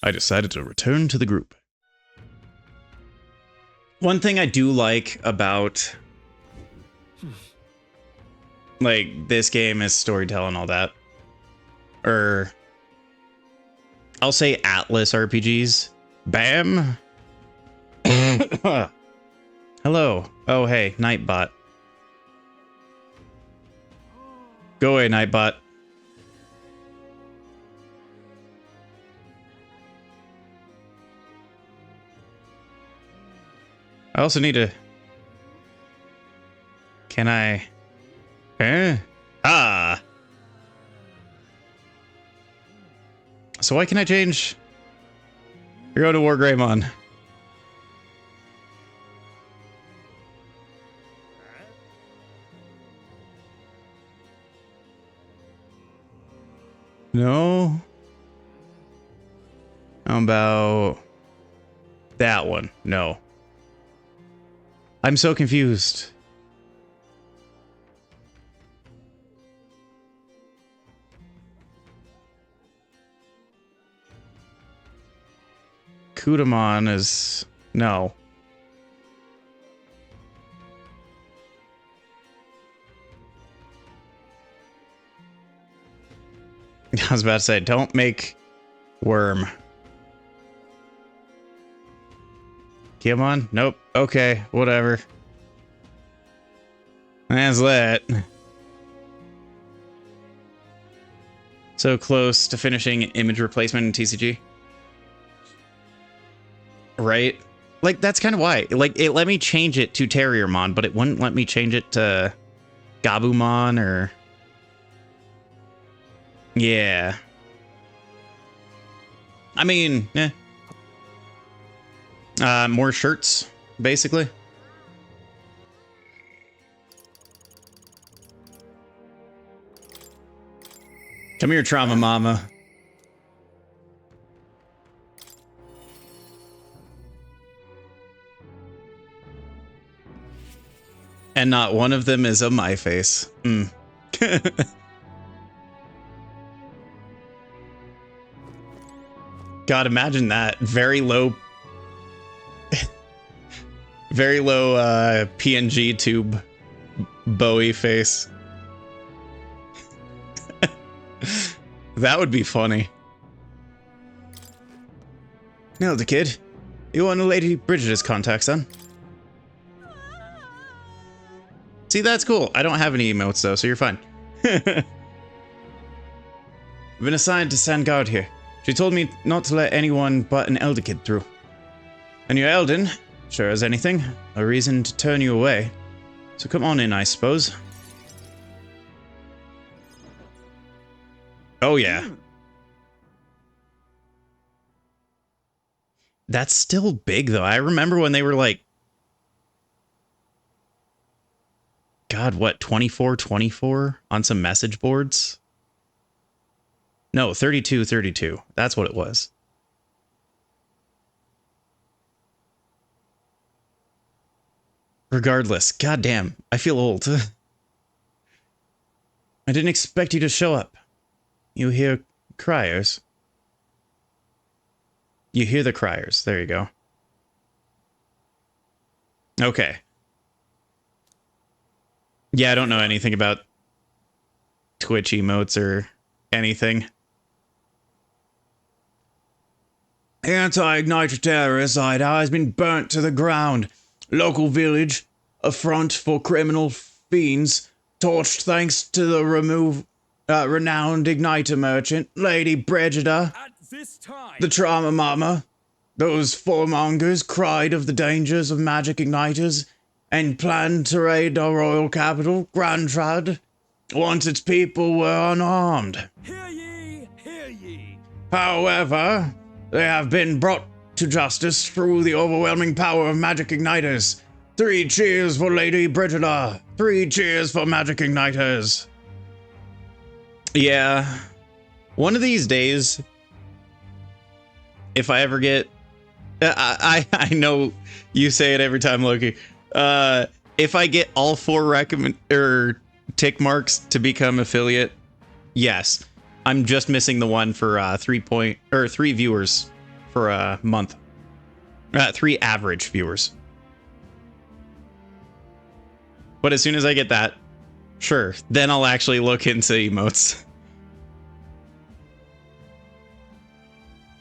I decided to return to the group. One thing I do like about like this game is storytelling and all that. Or I'll say Atlas RPGs. Bam. Hello. Oh hey, Nightbot. Go away, Nightbot. I also need to... Can I... Eh? Ah! So why can I change... Hero to War Greymon? No? How about... that one? No. I'm so confused. Kudamon is... no. I was about to say, don't make worm. Kiamon? Nope. Okay, whatever. That's that. So close to finishing image replacement in TCG. Right? Like, that's kind of why. Like, it let me change it to Terriermon, but it wouldn't let me change it to Gabumon or... yeah. I mean, more shirts, basically. Come here, Trauma Mama. And not one of them is a my face. God, imagine that. Very low PNG tube Bowie face. That would be funny. Nailed the kid. You want Lady Bridget's contact, son? See, that's cool. I don't have any emotes though, so you're fine. I've been assigned to stand guard here. She told me not to let anyone but an elder kid through. And you're Elden, sure as anything, a reason to turn you away. So come on in, I suppose. Oh yeah. That's still big though. I remember when they were like, God, what, 24 on some message boards? No, 32. That's what it was. Regardless, goddamn, I feel old. I didn't expect you to show up. You hear criers? You hear the criers. There you go. Okay. Yeah, I don't know anything about Twitch emotes or anything. Anti-Igniter terrorist site has been burnt to the ground. Local village, a front for criminal fiends, torched thanks to the renowned Igniter merchant, Lady Brigida. At this time. The trauma mama. Those warmongers cried of the dangers of magic igniters and planned to raid our royal capital, Grandtrad, once its people were unarmed. Hear ye, hear ye. However, they have been brought to justice through the overwhelming power of magic igniters. 3 cheers for Lady Brigida. 3 cheers for magic igniters. Yeah. One of these days, if I ever get... I know you say it every time, Loki. If I get all 4 tick marks to become affiliate, yes. I'm just missing the one for 3 viewers for a month. 3 average viewers. But as soon as I get that, sure, then I'll actually look into emotes.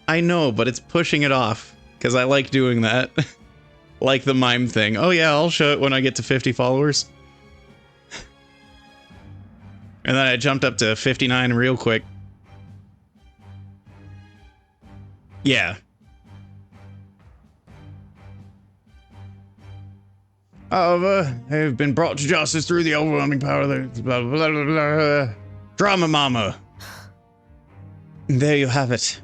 I know, but it's pushing it off. Because I like doing that. Like the mime thing. Oh yeah, I'll show it when I get to 50 followers. And then I jumped up to 59 real quick. Yeah. However, they've been brought to justice through the overwhelming power of the blah, blah, blah, blah, drama mama. There you have it.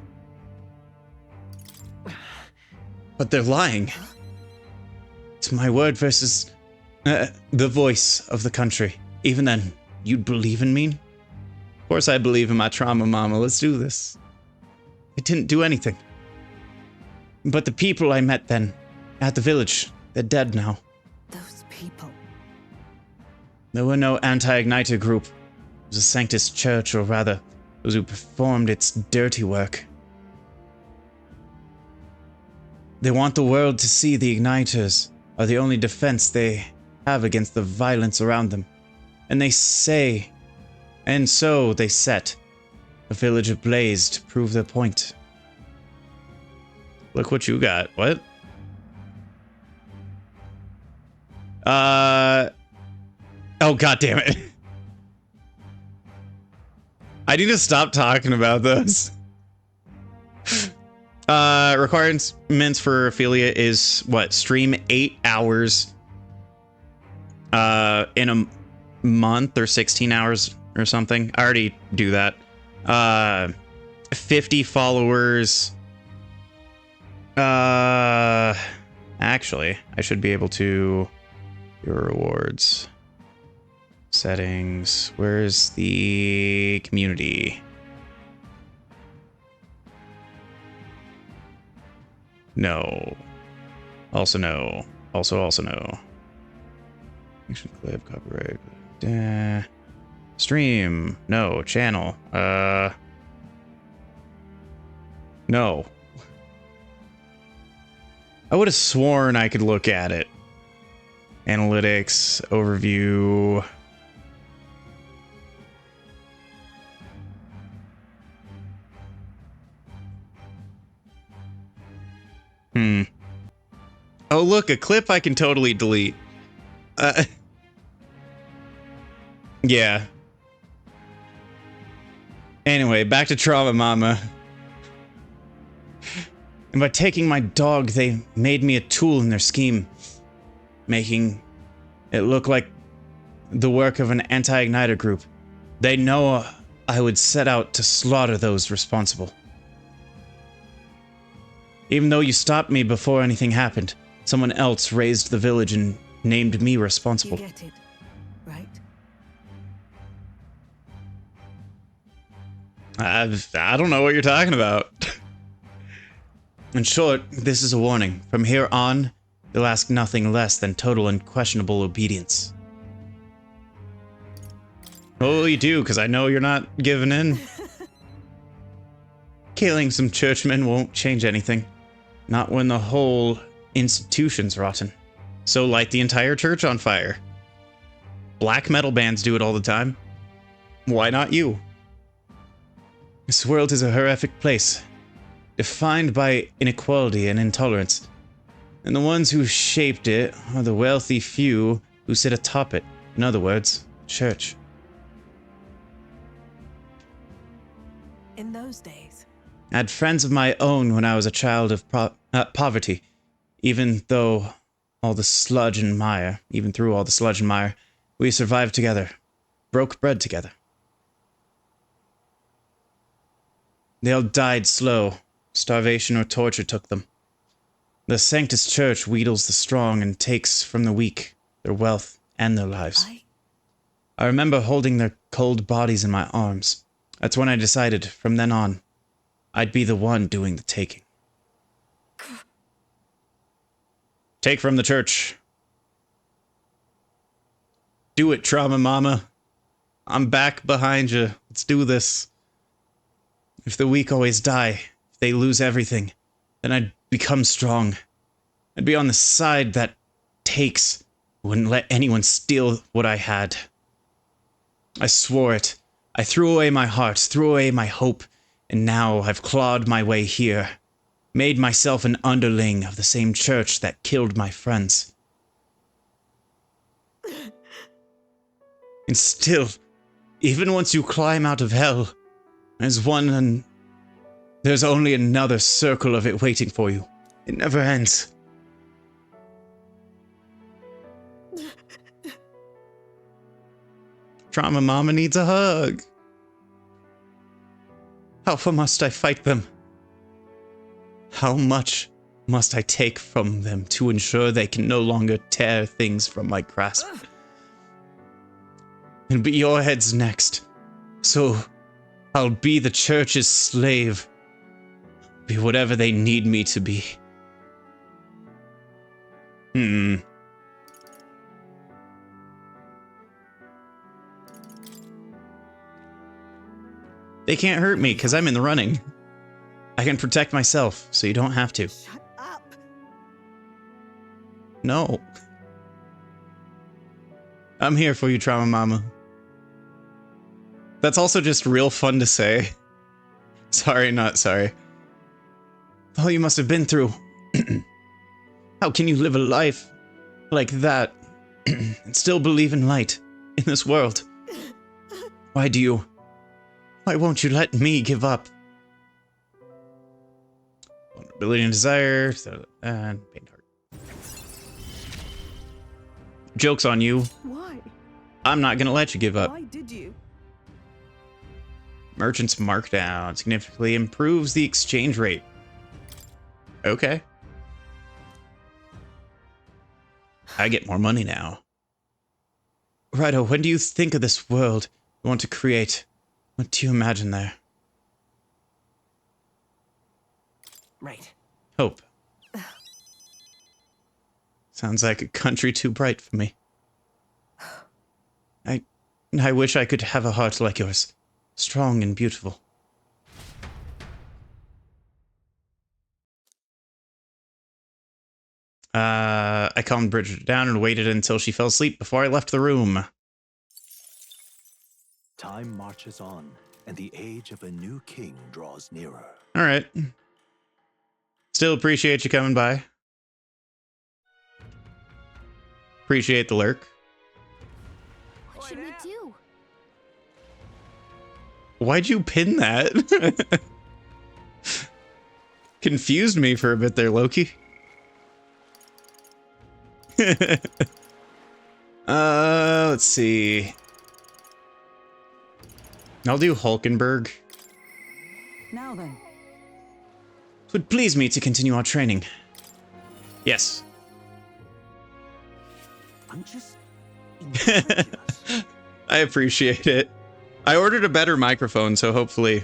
But they're lying. It's my word versus the voice of the country. Even then, you'd believe in me? Of course I believe in my trauma mama. Let's do this. I didn't do anything. But the people I met then, at the village, they're dead now. Those people. There were no anti-Igniter group. It was a Sanctus church, or rather, those who performed its dirty work. They want the world to see the Igniters are the only defense they have against the violence around them. And they say, and so they set a village ablaze to prove their point. Look what you got. What? Oh, god damn it. I need to stop talking about those. Requirements for affiliate is what? Stream 8 hours in a month or 16 hours or something. I already do that. 50 followers. Actually, I should be able to your rewards. Settings. Where's the community? No. Also no. Also no. Action clip, copyright. Stream. No. Channel. No. I would have sworn I could look at it. Analytics, overview. Oh, look, a clip I can totally delete. Yeah. Anyway, back to Trauma Mama. And by taking my dog, they made me a tool in their scheme, making it look like the work of an anti-Igniter group. They know I would set out to slaughter those responsible. Even though you stopped me before anything happened, someone else raised the village and named me responsible. You get it, right? I don't know what you're talking about. In short, this is a warning. From here on, they'll ask nothing less than total and questionable obedience. Oh, you do, because I know you're not giving in. Killing some churchmen won't change anything. Not when the whole institution's rotten. So light the entire church on fire. Black metal bands do it all the time. Why not you? This world is a horrific place, defined by inequality and intolerance. And the ones who shaped it are the wealthy few who sit atop it. In other words, church. In those days. I had friends of my own when I was a child of poverty. Even through all the sludge and mire, we survived together, broke bread together. They all died slow. Starvation or torture took them. The Sanctus Church wheedles the strong and takes from the weak their wealth and their lives. I remember holding their cold bodies in my arms. That's when I decided, from then on, I'd be the one doing the taking. Take from the church. Do it, Trauma Mama. I'm back behind you. Let's do this. If the weak always die, if they lose everything, then I'd become strong. I'd be on the side that takes. Wouldn't let anyone steal what I had. I swore it. I threw away my heart, threw away my hope, and now I've clawed my way here. Made myself an underling of the same church that killed my friends. And still, even once you climb out of hell, there's only another circle of it waiting for you. It never ends. Trauma Mama needs a hug. How far must I fight them? How much must I take from them to ensure they can no longer tear things from my grasp? And be your heads next. So I'll be the church's slave. Be whatever they need me to be. They can't hurt me because I'm in the running. I can protect myself, so you don't have to. Shut up. No. I'm here for you, Trauma Mama. That's also just real fun to say. Sorry, not sorry. All you must have been through. How can you live a life like that and still believe in light in this world? Why won't you let me give up? Vulnerability and desire, and pain heart. Joke's on you. Why? I'm not gonna let you give up. Why did you? Merchant's markdown significantly improves the exchange rate. Okay. I get more money now. Righto, when do you think of this world you want to create? What do you imagine there? Right. Hope. Sounds like a country too bright for me. I wish I could have a heart like yours. Strong and beautiful. I calmed Bridget down and waited until she fell asleep before I left the room. Time marches on, and the age of a new king draws nearer. Alright. Still appreciate you coming by. Appreciate the lurk. What should we do? Why'd you pin that? Confused me for a bit there, Loki. Let's see. I'll do Hulkenberg. Now then. It would please me to continue our training. Yes. I'm just incredulous. I appreciate it. I ordered a better microphone, so hopefully...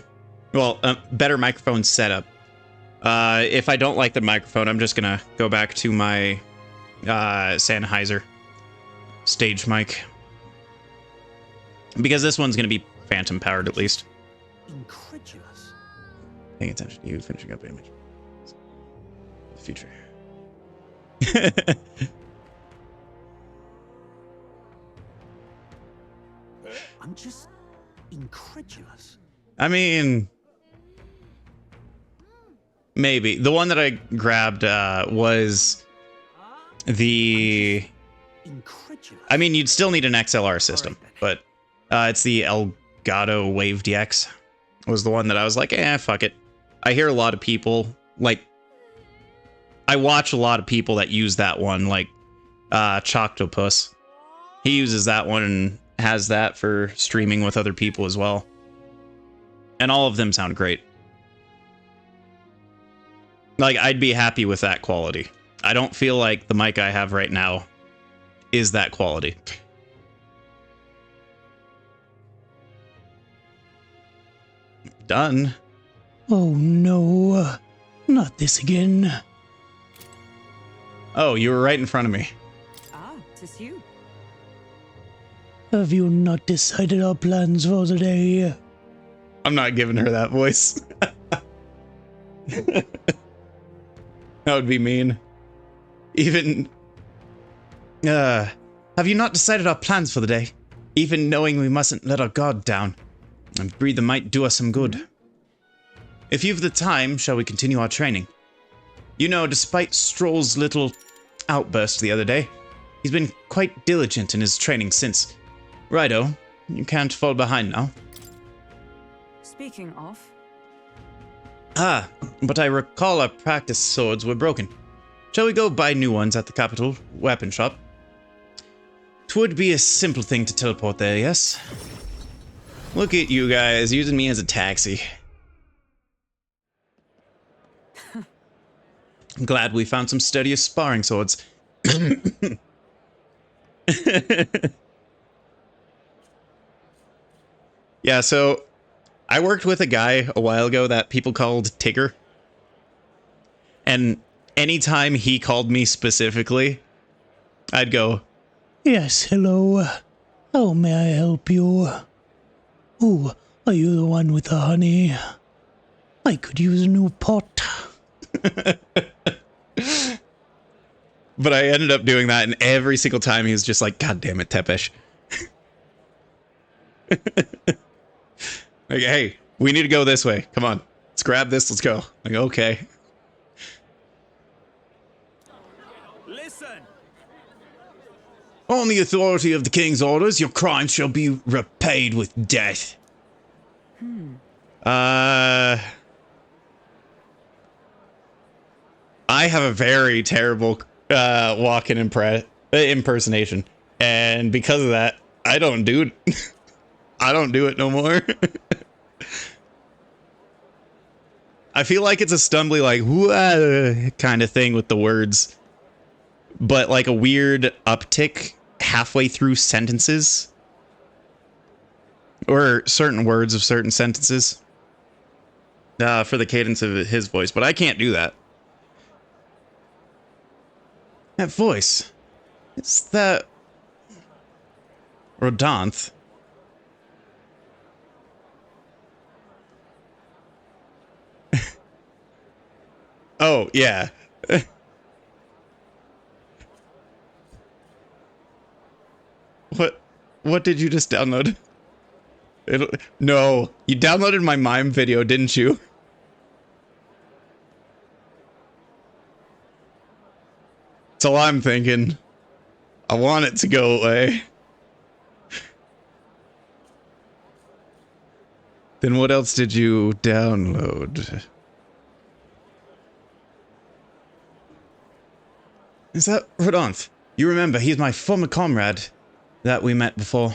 Well, better microphone setup. If I don't like the microphone, I'm just gonna go back to my Sennheiser stage mic. Because this one's gonna be phantom powered at least. Incredulous. Paying attention to you, finishing up image. The future. I'm just incredulous. I mean, maybe. The one that I grabbed was the... Incredulous. I mean, you'd still need an XLR system, but it's the Elgato Wave DX was the one that I was like, fuck it. I hear a lot of people, like, I watch a lot of people that use that one, like Choctopus. He uses that one and has that for streaming with other people as well. And all of them sound great. Like, I'd be happy with that quality. I don't feel like the mic I have right now is that quality. Done. Oh no, not this again. Oh, you were right in front of me. Ah, 'tis you. Have you not decided our plans for the day? I'm not giving her that voice. That would be mean. Even... have you not decided our plans for the day? Even knowing we mustn't let our guard down. And breathing might do us some good. If you've the time, shall we continue our training? You know, despite Stroll's little outburst the other day, he's been quite diligent in his training since. Righto, you can't fall behind now. Speaking of, Ah, but I recall our practice swords were broken. Shall we go buy new ones at the capital weapon shop? 'Twould be a simple thing to teleport there, yes? Look at you guys using me as a taxi. I'm glad we found some sturdier sparring swords. Yeah, so I worked with a guy a while ago that people called Tigger. And anytime he called me specifically, I'd go, Yes, hello. How may I help you? Oh, are you the one with the honey? I could use a new pot. but I ended up doing that, and every single time he was just like, God damn it, Tepesh. Like, hey, we need to go this way. Come on, let's grab this, let's go. Like, okay. Listen. On the authority of the king's orders, your crimes shall be repaid with death. I have a very terrible walk-in impersonation, and because of that, I don't do it. I don't do it no more. I feel like it's a stumbly, like, whoa, kind of thing with the words, but like a weird uptick halfway through sentences, or certain words of certain sentences, for the cadence of his voice, but I can't do that. That voice, it's that Rodanth. Oh, yeah. What did you just download? No, you downloaded my mime video, didn't you? That's all I'm thinking. I want it to go away. Then what else did you download? Is that Rodonth? You remember, he's my former comrade that we met before.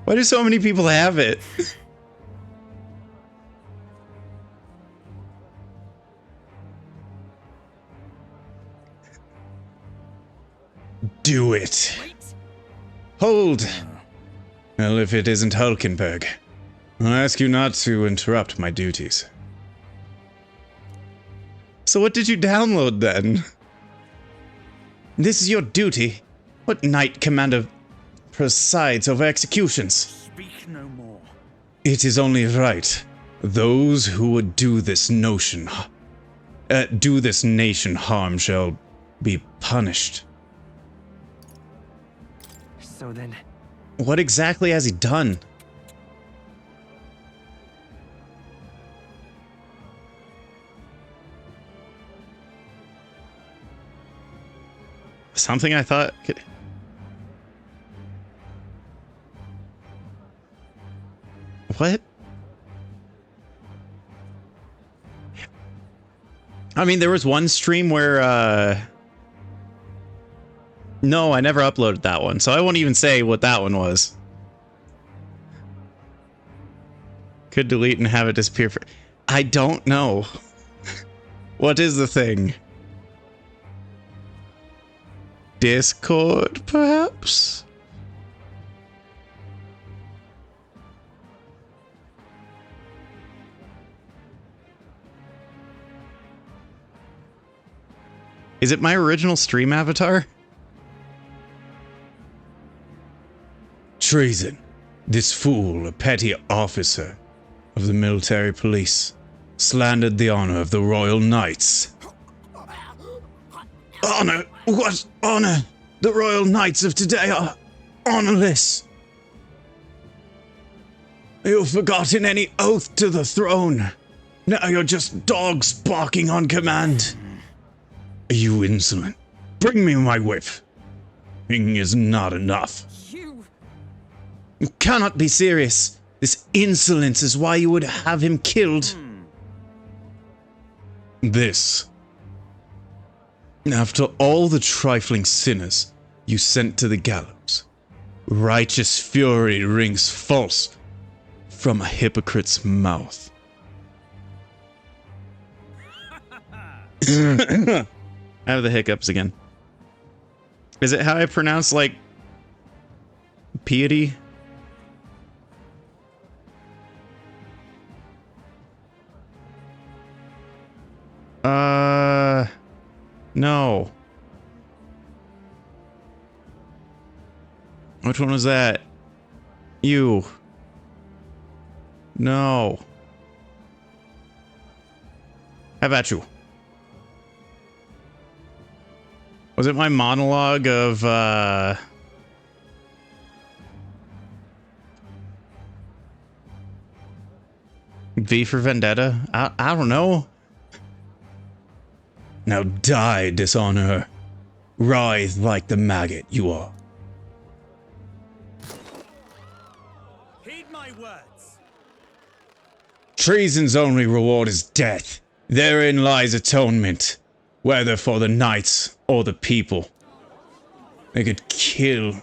Why do so many people have it? Do it. Hold. Well, if it isn't Hulkenberg, I'll ask you not to interrupt my duties. So what did you download then? This is your duty. What knight commander presides over executions? Speak no more. It is only right. Those who would do this nation harm shall be punished. So then, What exactly has he done? Something I thought could... What? I mean, there was one stream where, no, I never uploaded that one, so I won't even say what that one was. Could delete and have it disappear for... I don't know. What is the thing? Discord, perhaps? Is it my original stream avatar? Treason. This fool, a petty officer of the military police, slandered the honor of the Royal Knights. Honor? What honor? The Royal Knights of today are honorless. You've forgotten any oath to the throne. Now you're just dogs barking on command. You insolent. Bring me my whip. King is not enough. You cannot be serious. This insolence is why you would have him killed. This. After all the trifling sinners you sent to the gallows, righteous fury rings false from a hypocrite's mouth. I have the hiccups again. Is it how I pronounce, like, piety? No. Which one was that? You. No. How about you? Was it my monologue of, V for Vendetta? I don't know. Now die, dishonor. Writhe like the maggot you are. Heed my words. Treason's only reward is death. Therein lies atonement, whether for the knights or the people. They could kill...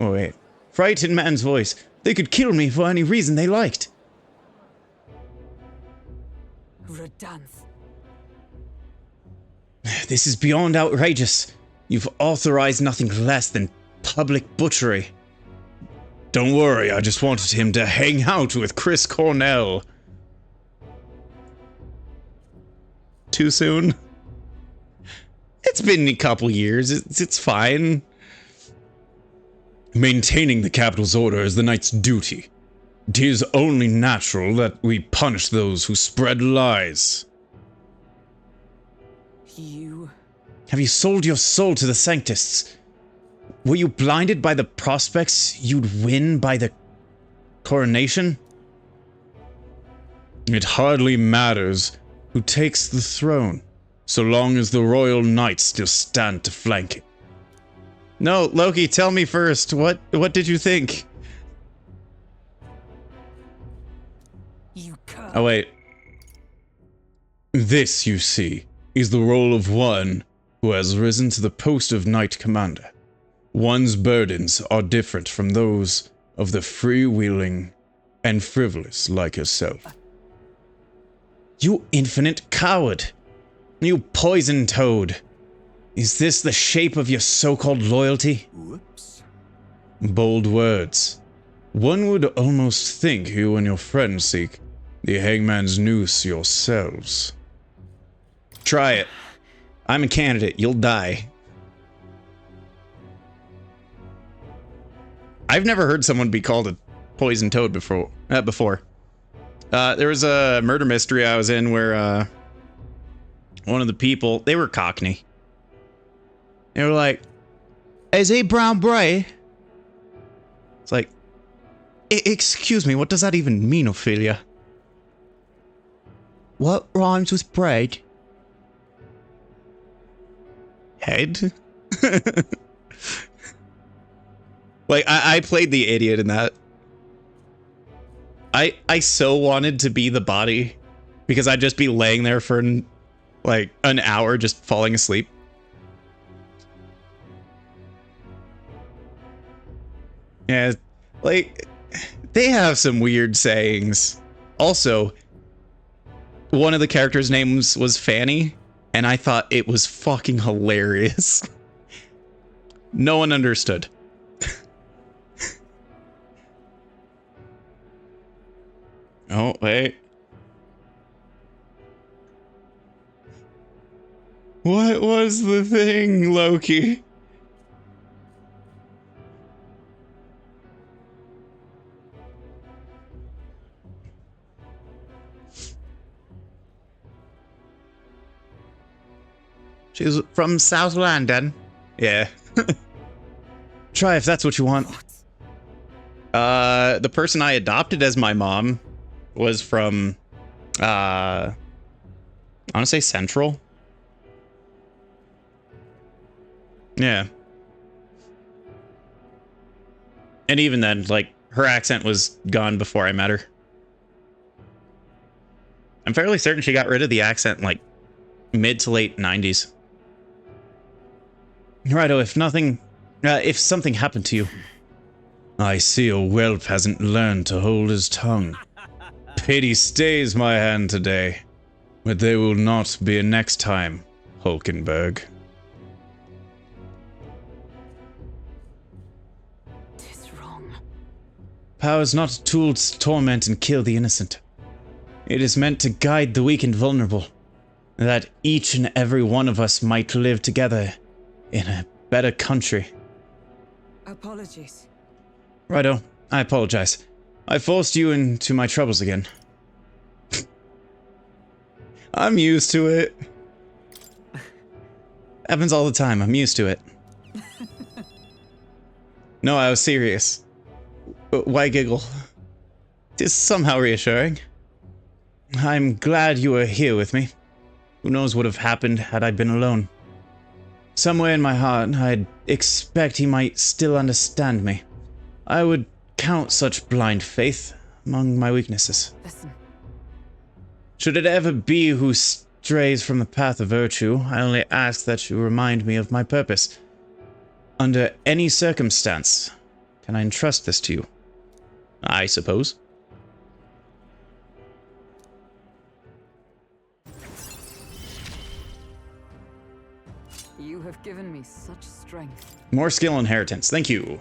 Oh, wait. Frightened man's voice. They could kill me for any reason they liked. Redance. This is beyond outrageous. You've authorized nothing less than public butchery. Don't worry, I just wanted him to hang out with Chris Cornell. Too soon? It's been a couple years. It's fine. Maintaining the capital's order is the knight's duty. It is only natural that we punish those who spread lies. You... Have you sold your soul to the Sanctists? Were you blinded by the prospects you'd win by the coronation? It hardly matters who takes the throne, so long as the royal knights still stand to flank it. No, Loki, tell me first, what did you think? You can't... Oh, wait. This, you see, is the role of one who has risen to the post of Knight Commander. One's burdens are different from those of the freewheeling and frivolous like yourself. You infinite coward! You poison toad! Is this the shape of your so-called loyalty? Whoops. Bold words. One would almost think you and your friends seek the hangman's noose yourselves. Try it. I'm a candidate. You'll die. I've never heard someone be called a poison toad before. There was a murder mystery I was in where one of the people, they were Cockney. They were like, "Is he brown bray?" It's like, Excuse me, what does that even mean, Ophelia? What rhymes with bread? Head? Like, I played the idiot in that. I so wanted to be the body because I'd just be laying there for like an hour just falling asleep. Yeah, like, they have some weird sayings. Also, one of the characters' names was Fanny, and I thought it was fucking hilarious. No one understood. Oh, wait. What was the thing, Loki? She's from South London. Yeah. Try if that's what you want. The person I adopted as my mom was from, I want to say Central. Yeah. And even then, like, her accent was gone before I met her. I'm fairly certain she got rid of the accent in, like, mid to late 90s. Righto, if something happened to you, I see a whelp hasn't learned to hold his tongue. Pity stays my hand today, but there will not be a next time, Hulkenberg. Tis wrong. Power is not a tool to torment and kill the innocent. It is meant to guide the weak and vulnerable, that each and every one of us might live together in a better country. Apologies. Righto, I apologize. I forced you into my troubles again. I'm used to it. Happens all the time, I'm used to it. No, I was serious. Why giggle? It is somehow reassuring. I'm glad you are here with me. Who knows what would have happened had I been alone. Somewhere in my heart, I'd expect he might still understand me. I would count such blind faith among my weaknesses. Listen. Should it ever be who strays from the path of virtue, I only ask that you remind me of my purpose. Under any circumstance, can I entrust this to you? I suppose. You have given me such strength. More skill inheritance, thank you.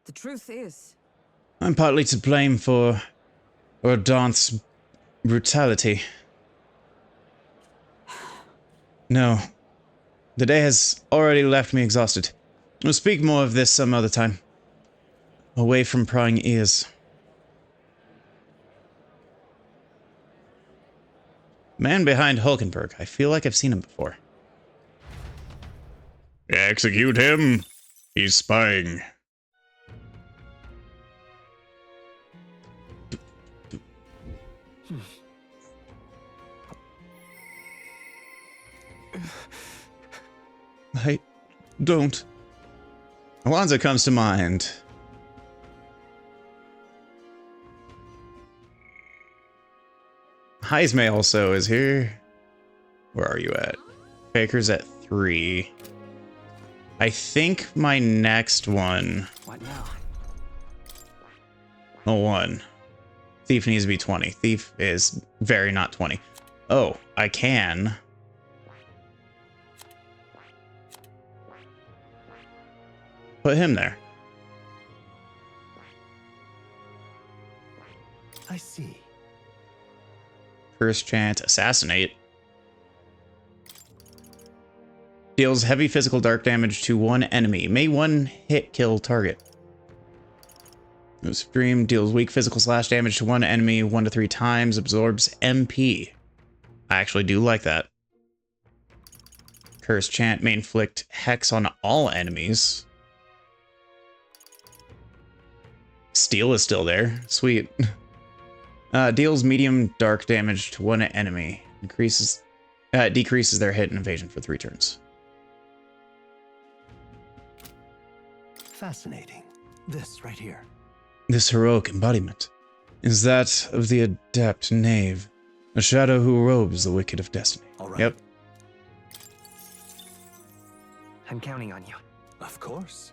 The truth is, I'm partly to blame for Rodant's brutality. No. The day has already left me exhausted. We'll speak more of this some other time. Away from prying ears. Man behind Hulkenberg. I feel like I've seen him before. Execute him. He's spying. I don't. Alonzo comes to mind. Heismay also is here. Where are you at? Baker's at 3. I think my next one. what now? Oh, 1. Thief needs to be 20. Thief is very not 20. Oh, I can. Put him there. I see. Curse chant, assassinate. Deals heavy physical dark damage to one enemy. May one hit kill target. Supreme deals weak physical slash damage to one enemy 1 to 3 times. Absorbs MP. I actually do like that. Curse chant may inflict hex on all enemies. Steel is still there. Sweet. Deals medium dark damage to one enemy. Decreases their hit and evasion for 3 turns. Fascinating. This right here. This heroic embodiment is that of the adept knave, a shadow who robes the wicked of destiny. All right. Yep. I'm counting on you. Of course.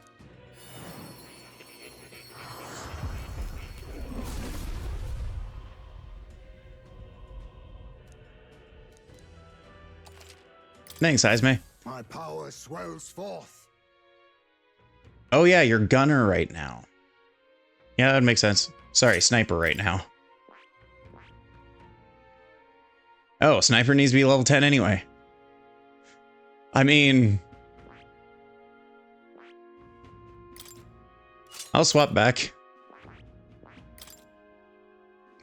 Thanks, Isme. My power swells forth. Oh yeah, you're gunner right now. Yeah, that makes sense. Sorry, sniper right now. Oh, sniper needs to be level 10 anyway. I mean... I'll swap back.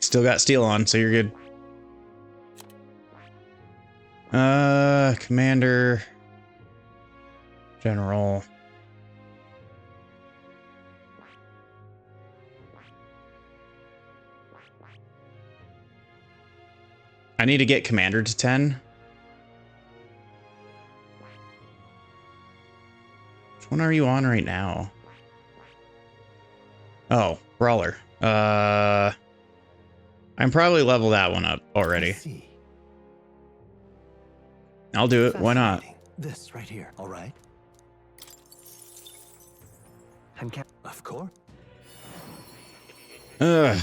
Still got steel on, so you're good. Commander... General... I need to get commander to 10. Which one are you on right now? Oh, brawler. I'm probably level that one up already. I'll do it. Why not? This right here. All right. Of course. Ugh.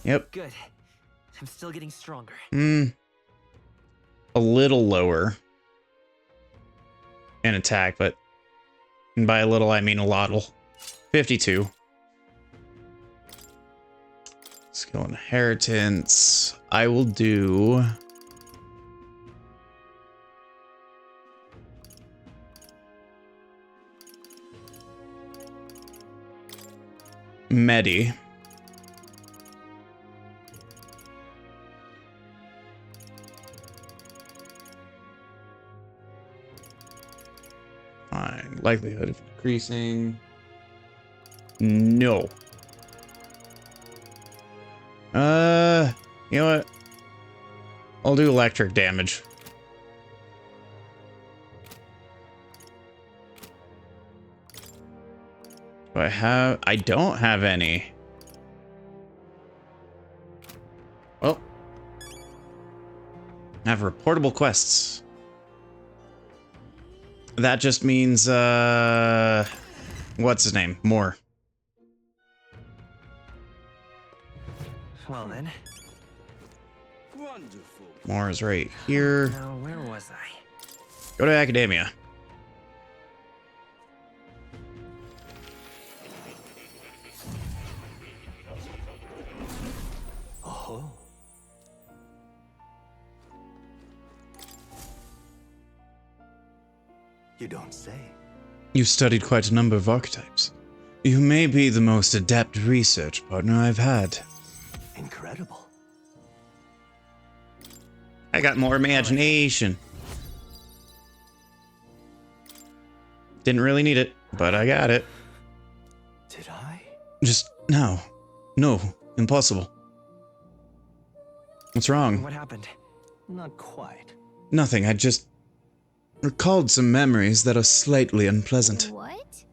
Yep. Good. I'm still getting stronger. A little lower in attack, but by a little I mean a lot. 52. Skill inheritance. I will do Medi. Fine. Likelihood of increasing. No. You know what? I'll do electric damage. Do I have... I don't have any. Well. I have reportable quests. That just means, what's his name? More. Well then. Wonderful. More is right here. Now, where was I? Go to Academia. Oh. You don't say. You've studied quite a number of archetypes. You may be the most adept research partner I've had. Incredible. I got more imagination. Didn't really need it, but I got it. Did I? Just no. No, impossible. What's wrong? What happened? Not quite. Nothing, I just recalled some memories that are slightly unpleasant. What?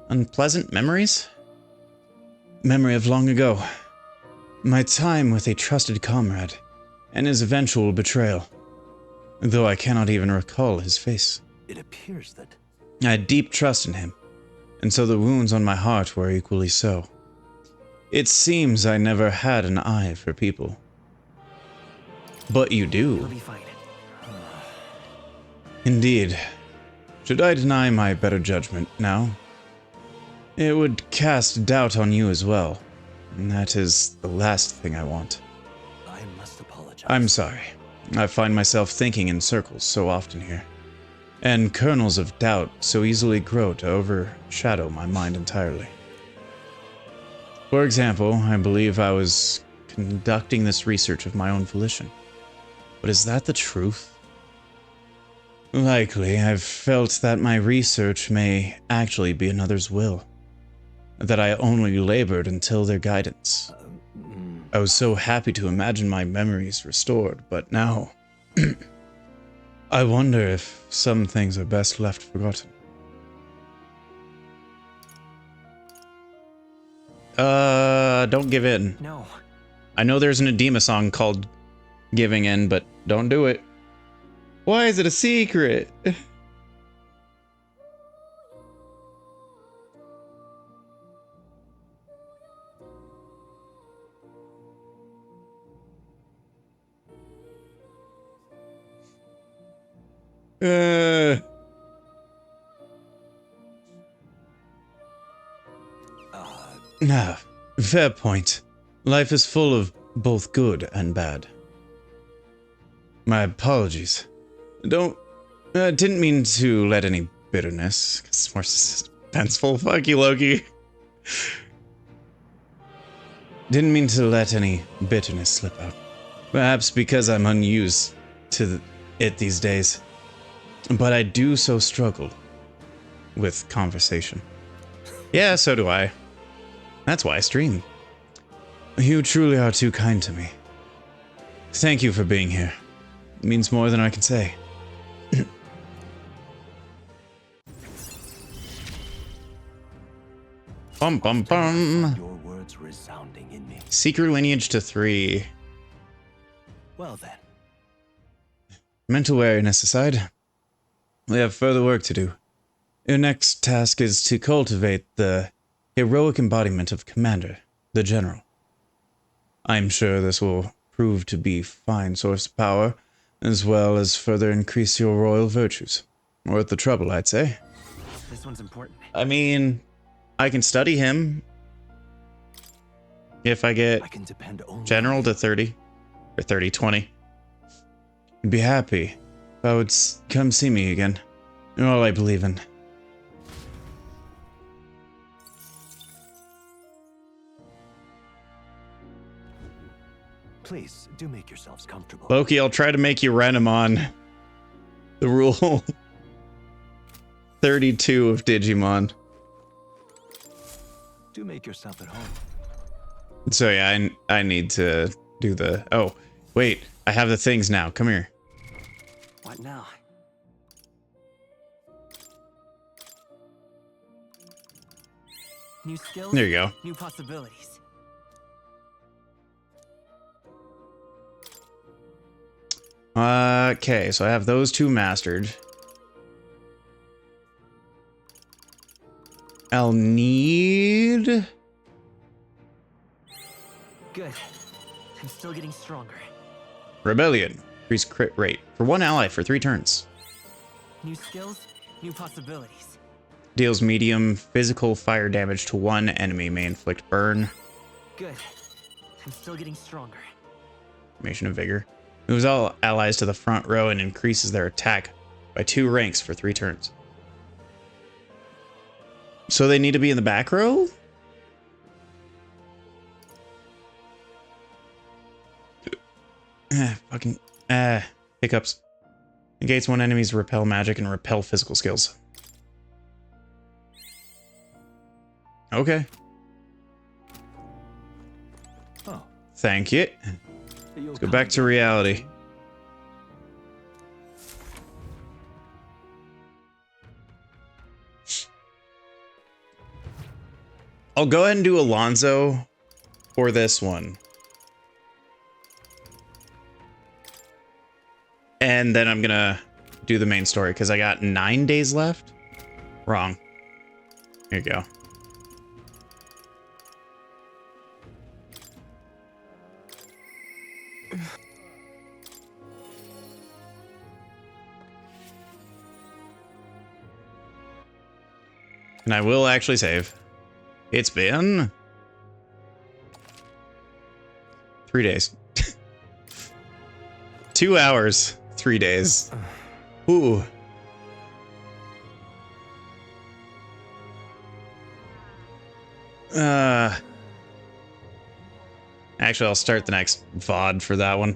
Unpleasant memories? Memory of long ago. My time with a trusted comrade, and his eventual betrayal. Though I cannot even recall his face. It appears that... I had deep trust in him, and so the wounds on my heart were equally so. It seems I never had an eye for people. But you You'll do. be fine. Indeed. Should I deny my better judgment now? It would cast doubt on you as well. And that is the last thing I want. I must apologize. I'm sorry. I find myself thinking in circles so often here. And kernels of doubt so easily grow to overshadow my mind entirely. For example, I believe I was conducting this research of my own volition. But is that the truth? Likely, I've felt that my research may actually be another's will. That I only labored until their guidance. I was so happy to imagine my memories restored, but now... I wonder if some things are best left forgotten. Don't give in. No. I know there's an Edema song called Giving In, but don't do it. Why is it a secret? Fair point. Life is full of both good and bad. My apologies. Didn't mean to let any bitterness. It's more suspenseful. Fuck you, Loki. Didn't mean to let any bitterness slip out. Perhaps because I'm unused to it these days. But I do so struggle with conversation. Yeah, so do I. That's why I stream. You truly are too kind to me. Thank you for being here. It means more than I can say. Bum bum bum. Your words resounding in me. Secret lineage to 3. Well then. Mental wariness aside, we have further work to do. Your next task is to cultivate the heroic embodiment of Commander, the General. I'm sure this will prove to be a fine source of power, as well as further increase your royal virtues. Worth the trouble, I'd say. This one's important. I mean, I can study him if I get I can depend only General to 30, or 30-20. I'd be happy if I would come see me again. You're all I believe in. Please, do make yourselves comfortable. Loki, I'll try to make you Renamon. The rule 32 of Digimon. Do make yourself at home. So yeah, I need to do the... Oh, wait. I have the things now. Come here. What now? New skills? There you go. New possibilities. Okay, so I have those 2 mastered. I'll need... Good. I'm still getting stronger. Rebellion. Increase crit rate for 1 ally for 3 turns. New skills, new possibilities. Deals medium physical fire damage to 1 enemy. May inflict burn. Good. I'm still getting stronger. Formation of Vigor. Moves all allies to the front row and increases their attack by 2 ranks for 3 turns. So they need to be in the back row? Hiccups. Negates 1 enemy's repel magic and repel physical skills. Okay. Oh. Thank you. Let's go back to reality. I'll go ahead and do Alonzo for this one. And then I'm gonna do the main story because I got 9 days left. Wrong. Here you go. And I will actually save. It's been 3 days. 2 hours, 3 days. Ooh. Actually, I'll start the next VOD for that one.